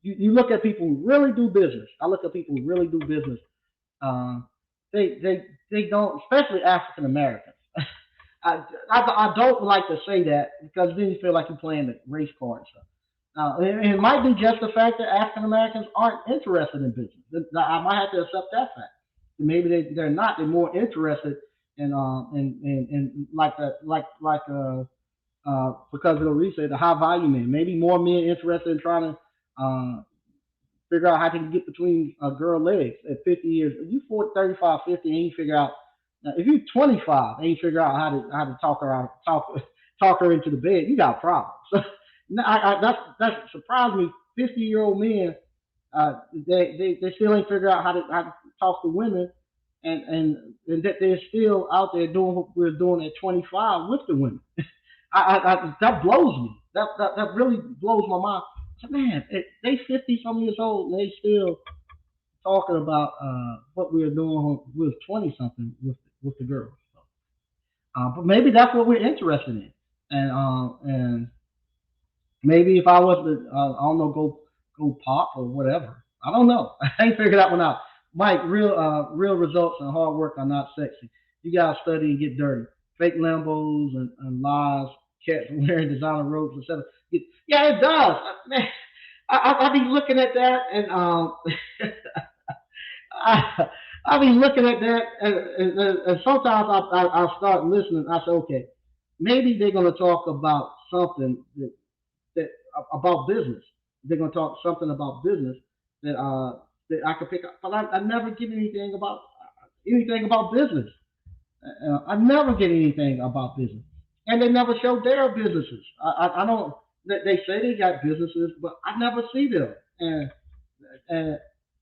you look at people who really do business. I look at people who really do business. Uh, they don't, especially African Americans. I don't like to say that, because then you feel like you're playing the race card and stuff. And it might be just the fact that African Americans aren't interested in business. I might have to accept that fact. Maybe they're not. They're more interested in because of the research, the high value men. Maybe more men interested in trying to figure out how to get between girl legs at 50 years. If you 40, 35, 50, and you figure out, if you're 25 and you figure out how to talk her into the bed, you got problems. That surprised me. 50-year-old men, they still ain't figured out how to talk to women, and that they're still out there doing what we're doing at 25 with the women. that blows me. That really blows my mind. So, man, they 50 some years old and they still talking about what we were doing when we was 20 something with the girls. So, but maybe that's what we're interested in, and maybe if I was to, I don't know, go pop or whatever. I don't know. I ain't figured that one out. Mike, real results and hard work are not sexy. You gotta study and get dirty. Fake Lambos and lies, cats wearing designer robes, etc. Yeah, it does. Man, I be looking at that and I I be looking at that and sometimes I start listening. I say, okay, maybe they're gonna talk about something that about business. They're gonna talk something about business that that I could pick up. But I never get anything about business. I never get anything about business, and they never show their businesses. I don't. They say they got businesses, but I never see them, and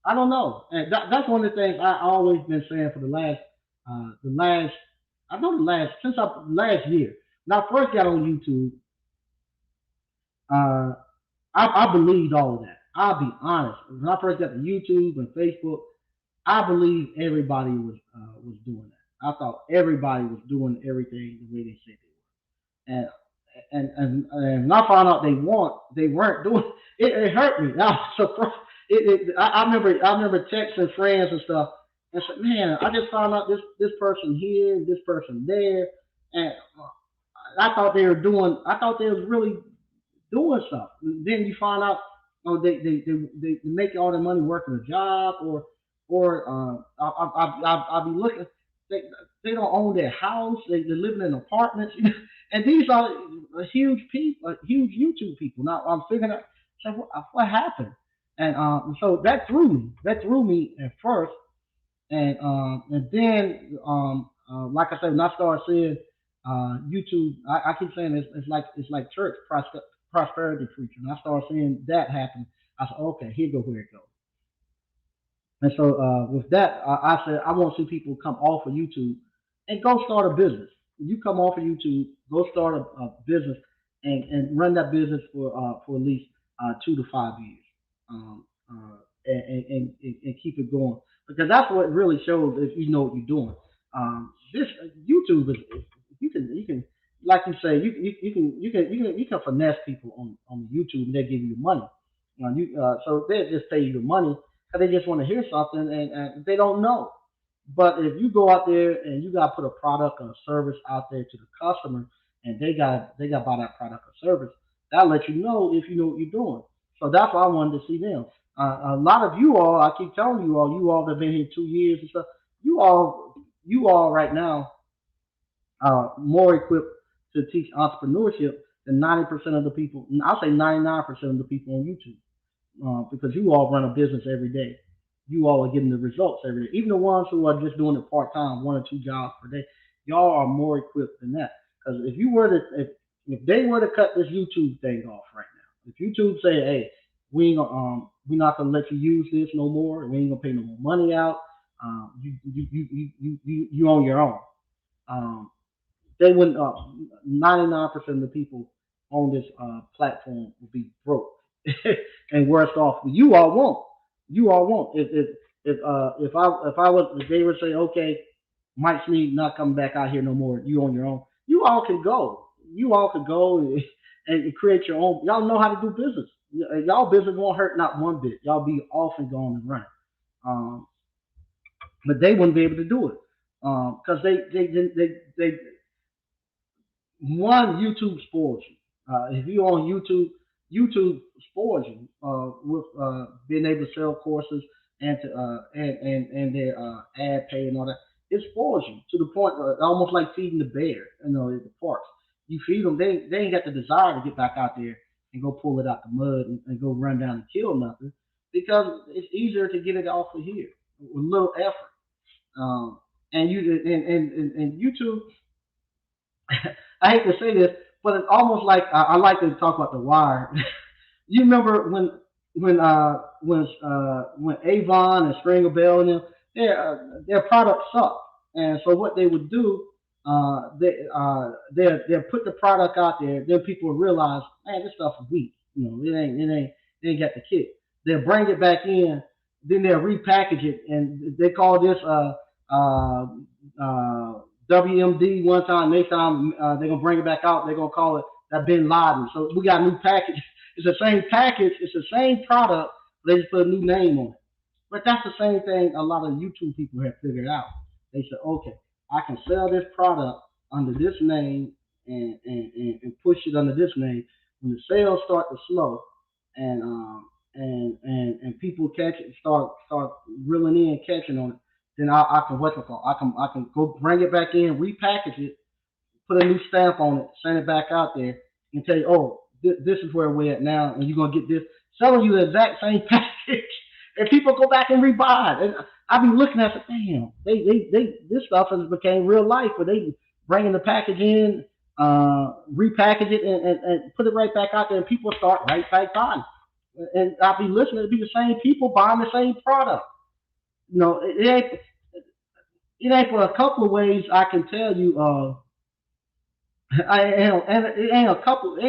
I don't know. And that's one of the things I always been saying for the last I know the last since I last year. When I first got on YouTube, uh, I believed all of that. I'll be honest. When I first got to YouTube and Facebook, I believed everybody was doing that. I thought everybody was doing everything the way they said they were. And when I found out they weren't doing it hurt me. I was surprised. I remember texting friends and stuff and said, man, I just found out this person here, this person there, and I thought they was really doing stuff. Then you find out, oh, they make all their money working a job, or I'll be looking. They they don't own their house. They're living in apartments, and these are huge people, huge YouTube people. Now I'm figuring out, so what happened, and so that threw me. That threw me at first, and then like I said, when I started seeing YouTube, I keep saying it's like church prosperity preaching. I started seeing that happen. I said, okay, here go where it goes. And so with that, I said I want to see people come off of YouTube and go start a business. You come off of YouTube, go start a business and run that business for at least 2 to 5 years, and keep it going because that's what really shows if you know what you're doing. This YouTube is you can like you say you can finesse people on YouTube and they give you money. So they just pay you the money because they just want to hear something and they don't know. But if you go out there and you got to put a product or a service out there to the customer and they got to buy that product or service, that lets you know if you know what you're doing. So that's why I wanted to see them. A lot of you all, I keep telling you all that have been here 2 years and stuff, you all right now are more equipped to teach entrepreneurship than 90% of the people. I'll say 99% of the people on YouTube because you all run a business every day. You all are getting the results every day. Even the ones who are just doing it part time, 1 or 2 jobs per day, y'all are more equipped than that. Because if they were to cut this YouTube thing off right now, if YouTube say, hey, we're not gonna let you use this no more, we ain't gonna pay no more money out, you on your own. They wouldn't. 99% of the people on this platform will be broke and worse off. But you all won't. You all won't. If they would say, okay, Mike Sneed not coming back out here no more. You on your own. You all can go. You all could go and create your own. Y'all know how to do business. Y'all business won't hurt not one bit. Y'all be off and gone and running. But they wouldn't be able to do it because they one, YouTube spoils you. If you on YouTube, YouTube spoils you with being able to sell courses and to and their ad pay and all that. It spoils you to the point almost like feeding the bear, at the parks. You feed them, they ain't got the desire to get back out there and go pull it out the mud and go run down and kill nothing because it's easier to get it off of here with little effort. And YouTube. I hate to say this, but it's almost like I like to talk about The Wire. You remember when Avon and Stringer Bell and them, their products sucked, and so what they would do, they'll put the product out there. Then people will realize, man, this stuff is weak. It ain't got the kick. They'll bring it back in. Then they'll repackage it, and they call this WMD one time. Next time they're gonna bring it back out. They're gonna call it that Bin Laden. So we got a new package. It's the same package. It's the same product. They just put a new name on it. But that's the same thing a lot of YouTube people have figured out. They said, okay, I can sell this product under this name and push it under this name. When the sales start to slow and people catch it, start reeling in, catching on it, then I can what's it called? I can go bring it back in, repackage it, put a new stamp on it, send it back out there, and tell you, oh, this is where we're at now, and you're gonna get this, selling you the exact same package, and people go back and rebuy it. And I be looking at it, damn, this stuff has became real life, where they bringing the package in, repackage it, and put it right back out there, and people start right back buying. And I'll be listening to be the same people buying the same product. You know, it ain't for a couple of ways I can tell you. It ain't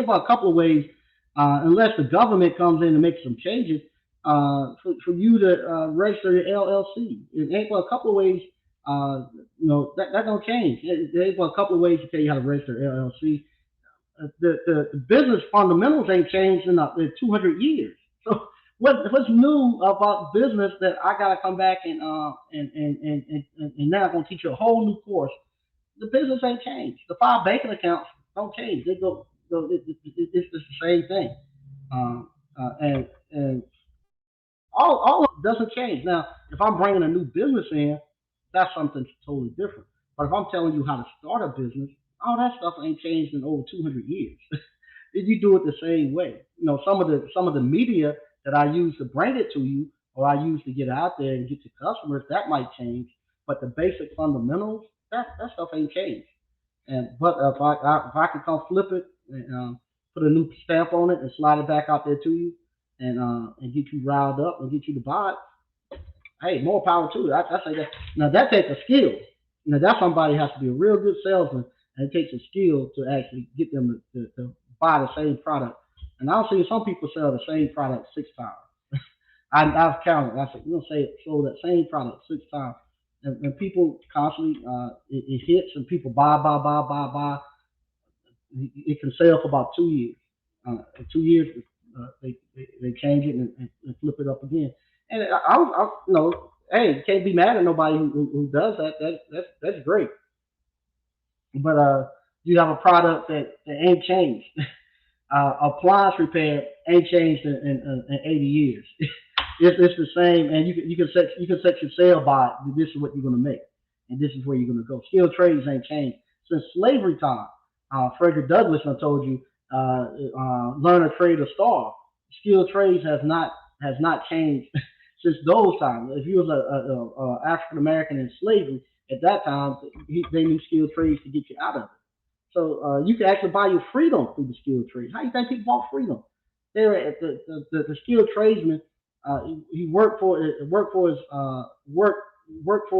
for a couple of ways, unless the government comes in and makes some changes, for you to register your LLC. It ain't for a couple of ways. That don't change. It ain't for a couple of ways to tell you how to register LLC. The business fundamentals ain't changed in 200 years. So what's new about business that I gotta come back and now I'm gonna teach you a whole new course? The business ain't changed. The 5 banking accounts don't change. They go. It's the same thing. And all of it doesn't change. Now, if I'm bringing a new business in, that's something totally different. But if I'm telling you how to start a business, all that stuff ain't changed in over 200 years. You do it the same way. Some of the media that I use to bring it to you, or I use to get out there and get to customers, that might change. But the basic fundamentals, that stuff ain't changed. But if I can come flip it and put a new stamp on it and slide it back out there to you, and get you riled up and get you to buy it, hey, more power to it. I say that. Now that takes a skill. That somebody has to be a real good salesman, and it takes a skill to actually get them to buy the same product. And I've seen some people sell the same product 6 times. I've counted. I said, sold that same product 6 times. And people constantly, it hits, and people buy. It can sell for about 2 years. In 2 years, they change it and flip it up again. And hey, can't be mad at nobody who does that. That's great. But you have a product that ain't changed. Appliance repair ain't changed in 80 years. It's the same, and you can set your sale by this is what you're gonna make, and this is where you're gonna go. Skilled trades ain't changed since slavery time. Frederick Douglass, I told you, learn a trade or starve. Skilled trades has not changed since those times. If you was a African American in slavery at that time, they knew skilled trades to get you out of it. So you can actually buy your freedom through the skilled trade. How do you think people bought freedom? They're the skilled tradesman. He worked for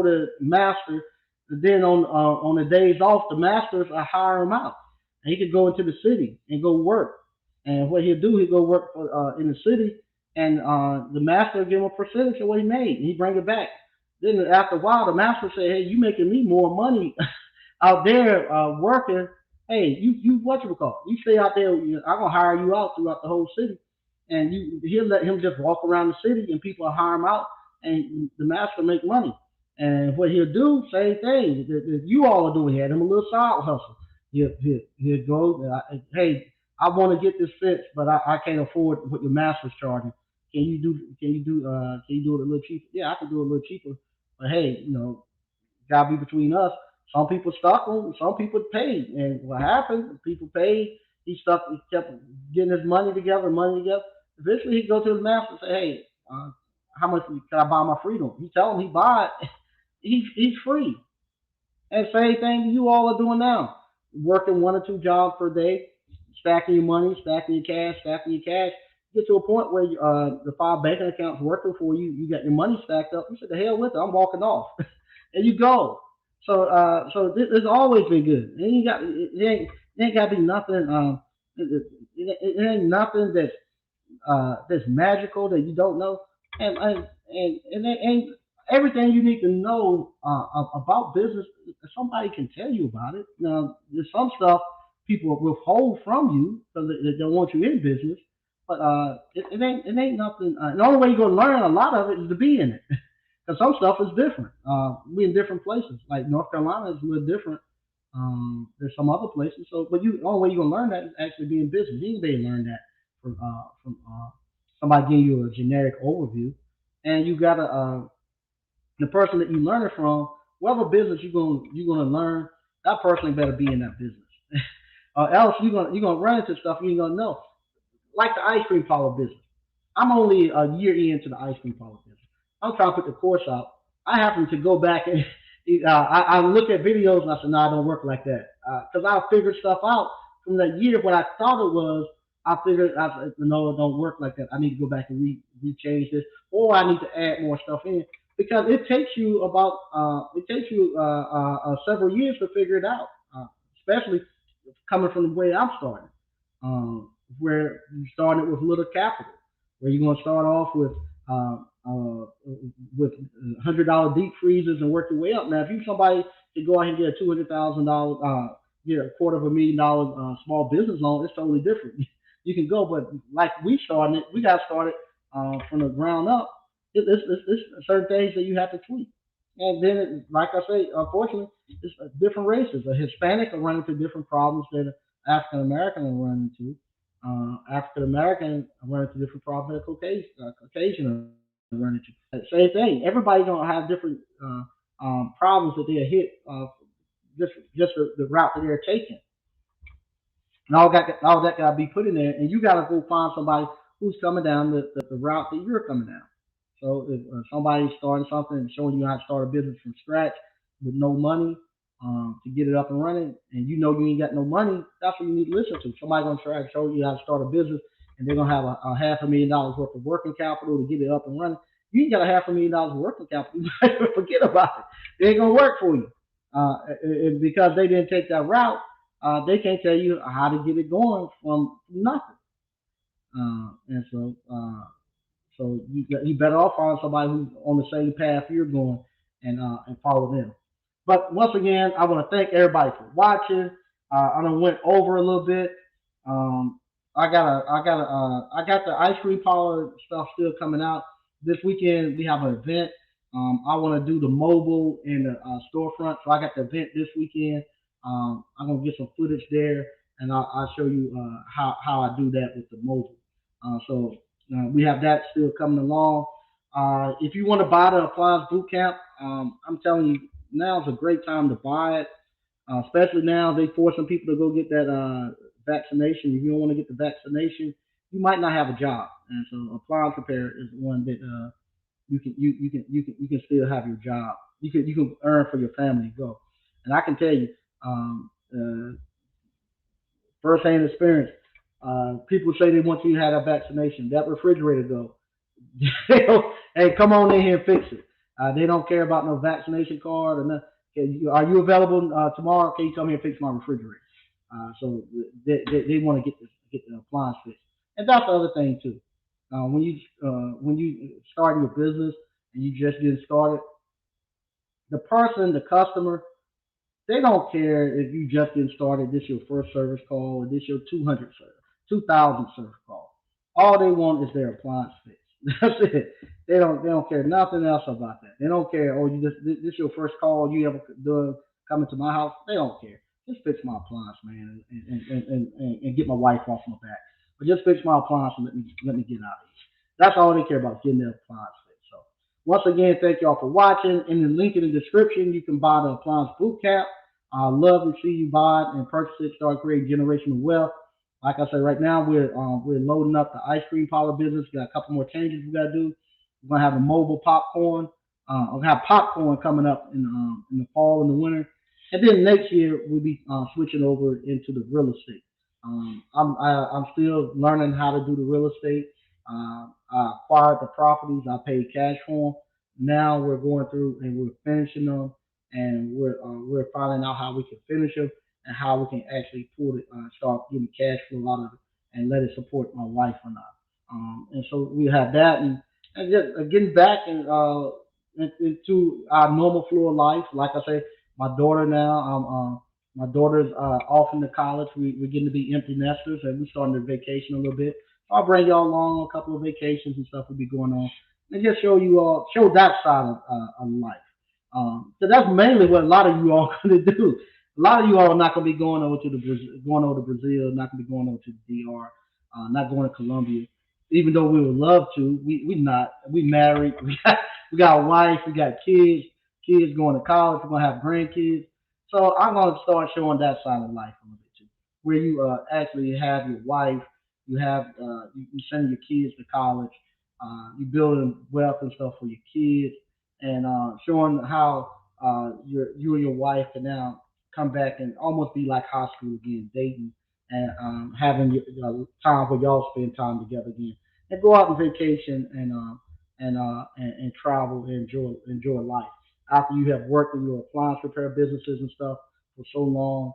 the master. And then on the days off, the masters hire him out, and he could go into the city and go work. And what he'll do, he'll go work in the city, and the master will give him a percentage of what he made, and he bring it back. Then after a while, the master say, "Hey, you making me more money out there working. Hey, you what you call? You stay out there. I'm gonna hire you out throughout the whole city." And he'll let him just walk around the city, and people will hire him out, and the master make money. And what he'll do, same thing that you all are doing. He had him a little side hustle. He'll go, hey, I want to get this fixed, but I can't afford what your master's charging. Can you do it a little cheaper? Yeah, I can do it a little cheaper. But hey, gotta be between us. Some people stuck him, some people paid. And what happened? People paid. He kept getting his money together. Eventually, he'd go to his master and say, "Hey, how much can I buy my freedom?" He tell him he buy it. He's free. And same thing you all are doing now. Working 1 or 2 jobs per day, stacking your money, stacking your cash. Get to a point where the 5 banking accounts working for you. You got your money stacked up. You said, "The hell with it, I'm walking off." And you go. So it's always been good. It ain't got to be nothing. It ain't nothing that's magical that you don't know, and everything you need to know about business, somebody can tell you about it. Now, there's some stuff people withhold from you because they don't want you in business, but it ain't nothing. The only way you're gonna learn a lot of it is to be in it, because some stuff is different. We in different places, like North Carolina is a little different. There's some other places, so but the only way you're gonna learn that is actually being business. You ain't gonna learn that from somebody giving you a generic overview, and you gotta the person that you learn it from, whatever business you're gonna learn, that person better be in that business, or else you're gonna run into stuff you ain't gonna know. Like the ice cream parlor business. I'm only a year into the ice cream parlor business. I'm trying to put the course out. I happen to go back and I look at videos and I said, no, I don't work like that. Because I figured stuff out from that year. What I thought it was, I figured, I said, no, it don't work like that. I need to go back and rechange this, or I need to add more stuff in. Because it takes you several years to figure it out, especially coming from the way I'm starting, where you started with little capital, where you're going to start off uh, uh, with $100 deep freezers and work your way up. Now, if you somebody to go out and get a $200,000, get a $250,000 small business loan, it's totally different. You can go, but like we got started from the ground up. It's certain things that you have to tweak. And then, like I say, unfortunately, it's different races. A Hispanic will run into different problems than African American will run into. African American run into different problems that Caucasian run into. Same thing. Everybody's gonna have different problems that they hit just the route that they're taking, and all that got to be put in there, and you got to go find somebody who's coming down the route that you're coming down. So if somebody's starting something and showing you how to start a business from scratch with no money to get it up and running, and you know you ain't got no money, that's what you need to listen to. Somebody gonna try to show you how to start a business, and they're gonna have a $500,000 worth of working capital to get it up and running. You ain't got a $500,000 working capital. Forget about it. It ain't gonna work for you because they didn't take that route. They can't tell you how to get it going from nothing. And so you better off find somebody who's on the same path you're going and follow them. But once again, I want to thank everybody for watching. I done went over a little bit. I got the ice cream parlor stuff still coming out. This weekend we have an event. I want to do the mobile and the storefront, so I got the event this weekend. I'm gonna get some footage there, and I'll show you how I do that with the mobile. So we have that still coming along. If you want to buy the Appliance Boot Camp, I'm telling you, now is a great time to buy it. Especially now, they forcing people to go get that vaccination. If you don't want to get the vaccination, you might not have a job, and so Appliance Repair is one that you can still have your job. You can earn for your family to go. And I can tell you, firsthand experience. People say they want you to have a vaccination. That refrigerator though, hey, come on in here and fix it. They don't care about no vaccination card or nothing. Are you available tomorrow? Can you come here and fix my refrigerator? So they want to get the appliance fixed. And that's the other thing too. When you start your business and you just getting started, the customer, they don't care if you just getting started. This your first service call or this your 2,000 service call. All they want is their appliance fixed. That's it. They don't care nothing else about that. They don't care. Oh, this your first call you ever done coming to my house. They don't care. Just fix my appliance, man, and get my wife off my back. But just fix my appliance and let me get out of here. That's all they care about, getting their appliance fixed. So once again, thank y'all for watching. In the link in the description, you can buy the Appliance Boot Camp. I love to see you buy it and purchase it, start creating generational wealth. Like I said, right now we're loading up the ice cream parlor business. We got a couple more changes we got to do. We're gonna have a mobile popcorn. We'll have popcorn coming up in the fall and the winter, and then next year we'll be switching over into the real estate. I'm still learning how to do the real estate. I acquired the properties. I paid cash for them. Now we're going through and we're finishing them. and we're finding out how we can finish them and how we can actually pull it, start getting cash flow out of it, and let it support my wife or not. And so we have that, and just getting back into our normal flow of life. Like I say, my daughter now, my daughter's off into college. We're getting to be empty nesters, and we're starting to vacation a little bit. So I'll bring y'all along on a couple of vacations and stuff will be going on, and just show that side of life. So that's mainly what a lot of you all going to do. A lot of you all are not going to be going over to going over to Brazil, not going to be going over to the DR, not going to Colombia. Even though we would love to, we not. We married. We got a wife. We got kids. Kids going to college. We're gonna have grandkids. So I'm gonna start showing that side of life a little bit too, where you actually have your wife. You have you send your kids to college. You building wealth and stuff for your kids, and showing how you and your wife can now come back and almost be like high school again, dating and having time where y'all spend time together again, and go out on vacation and travel and enjoy life after you have worked in your appliance repair businesses and stuff for so long,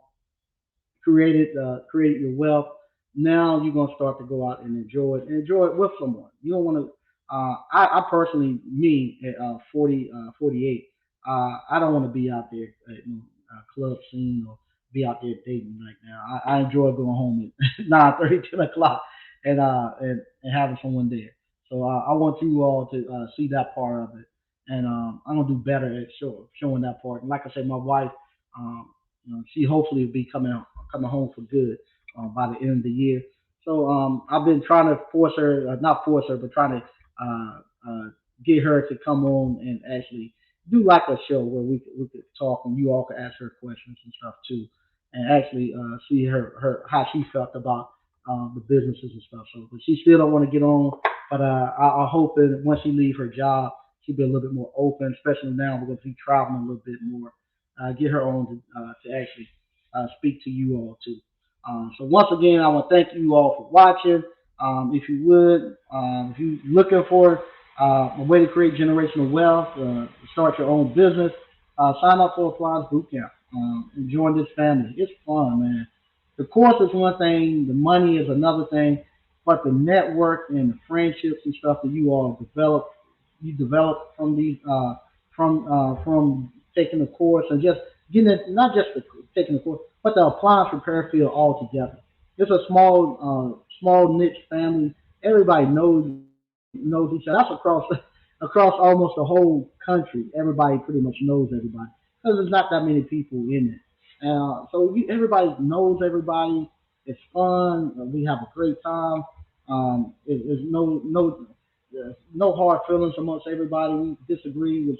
created your wealth. Now you're gonna start to go out and enjoy it with someone. You don't want to. I personally, me at 48, I don't want to be out there at club scene or be out there dating right now. I enjoy going home at 9:30, 10 o'clock, and having someone there. So I want you all to see that part of it, and I'm gonna do better at showing that part. And like I said, my wife, um, she hopefully will be coming home for good by the end of the year. So I've been trying to force her, not force her, but trying to uh, uh, get her to come on and actually do like a show where we could talk and you all could ask her questions and stuff too, and actually see her how she felt about the businesses and stuff. So, but she still don't want to get on. But I hope that once she leave her job, she'll be a little bit more open, especially now we're going to be traveling a little bit more. Get her on to actually speak to you all too. So once again, I want to thank you all for watching. If you would, if you're looking for a way to create generational wealth, start your own business, sign up for Appliance Bootcamp and join this family. It's fun, man. The course is one thing, the money is another thing, but the network and the friendships and stuff that you develop from these from taking the course and just getting it, not just taking the course, but the appliance repair field altogether. It's a small niche family. Everybody knows each other. That's across almost the whole country. Everybody pretty much knows everybody because there's not that many people in it. Everybody knows everybody. It's fun. We have a great time. There's no hard feelings amongst everybody. We disagree with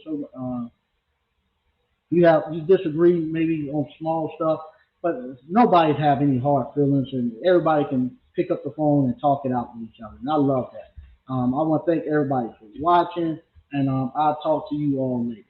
you disagree maybe on small stuff, but nobody's have any hard feelings, and everybody can pick up the phone and talk it out with each other. And I love that. I want to thank everybody for watching, and I'll talk to you all later.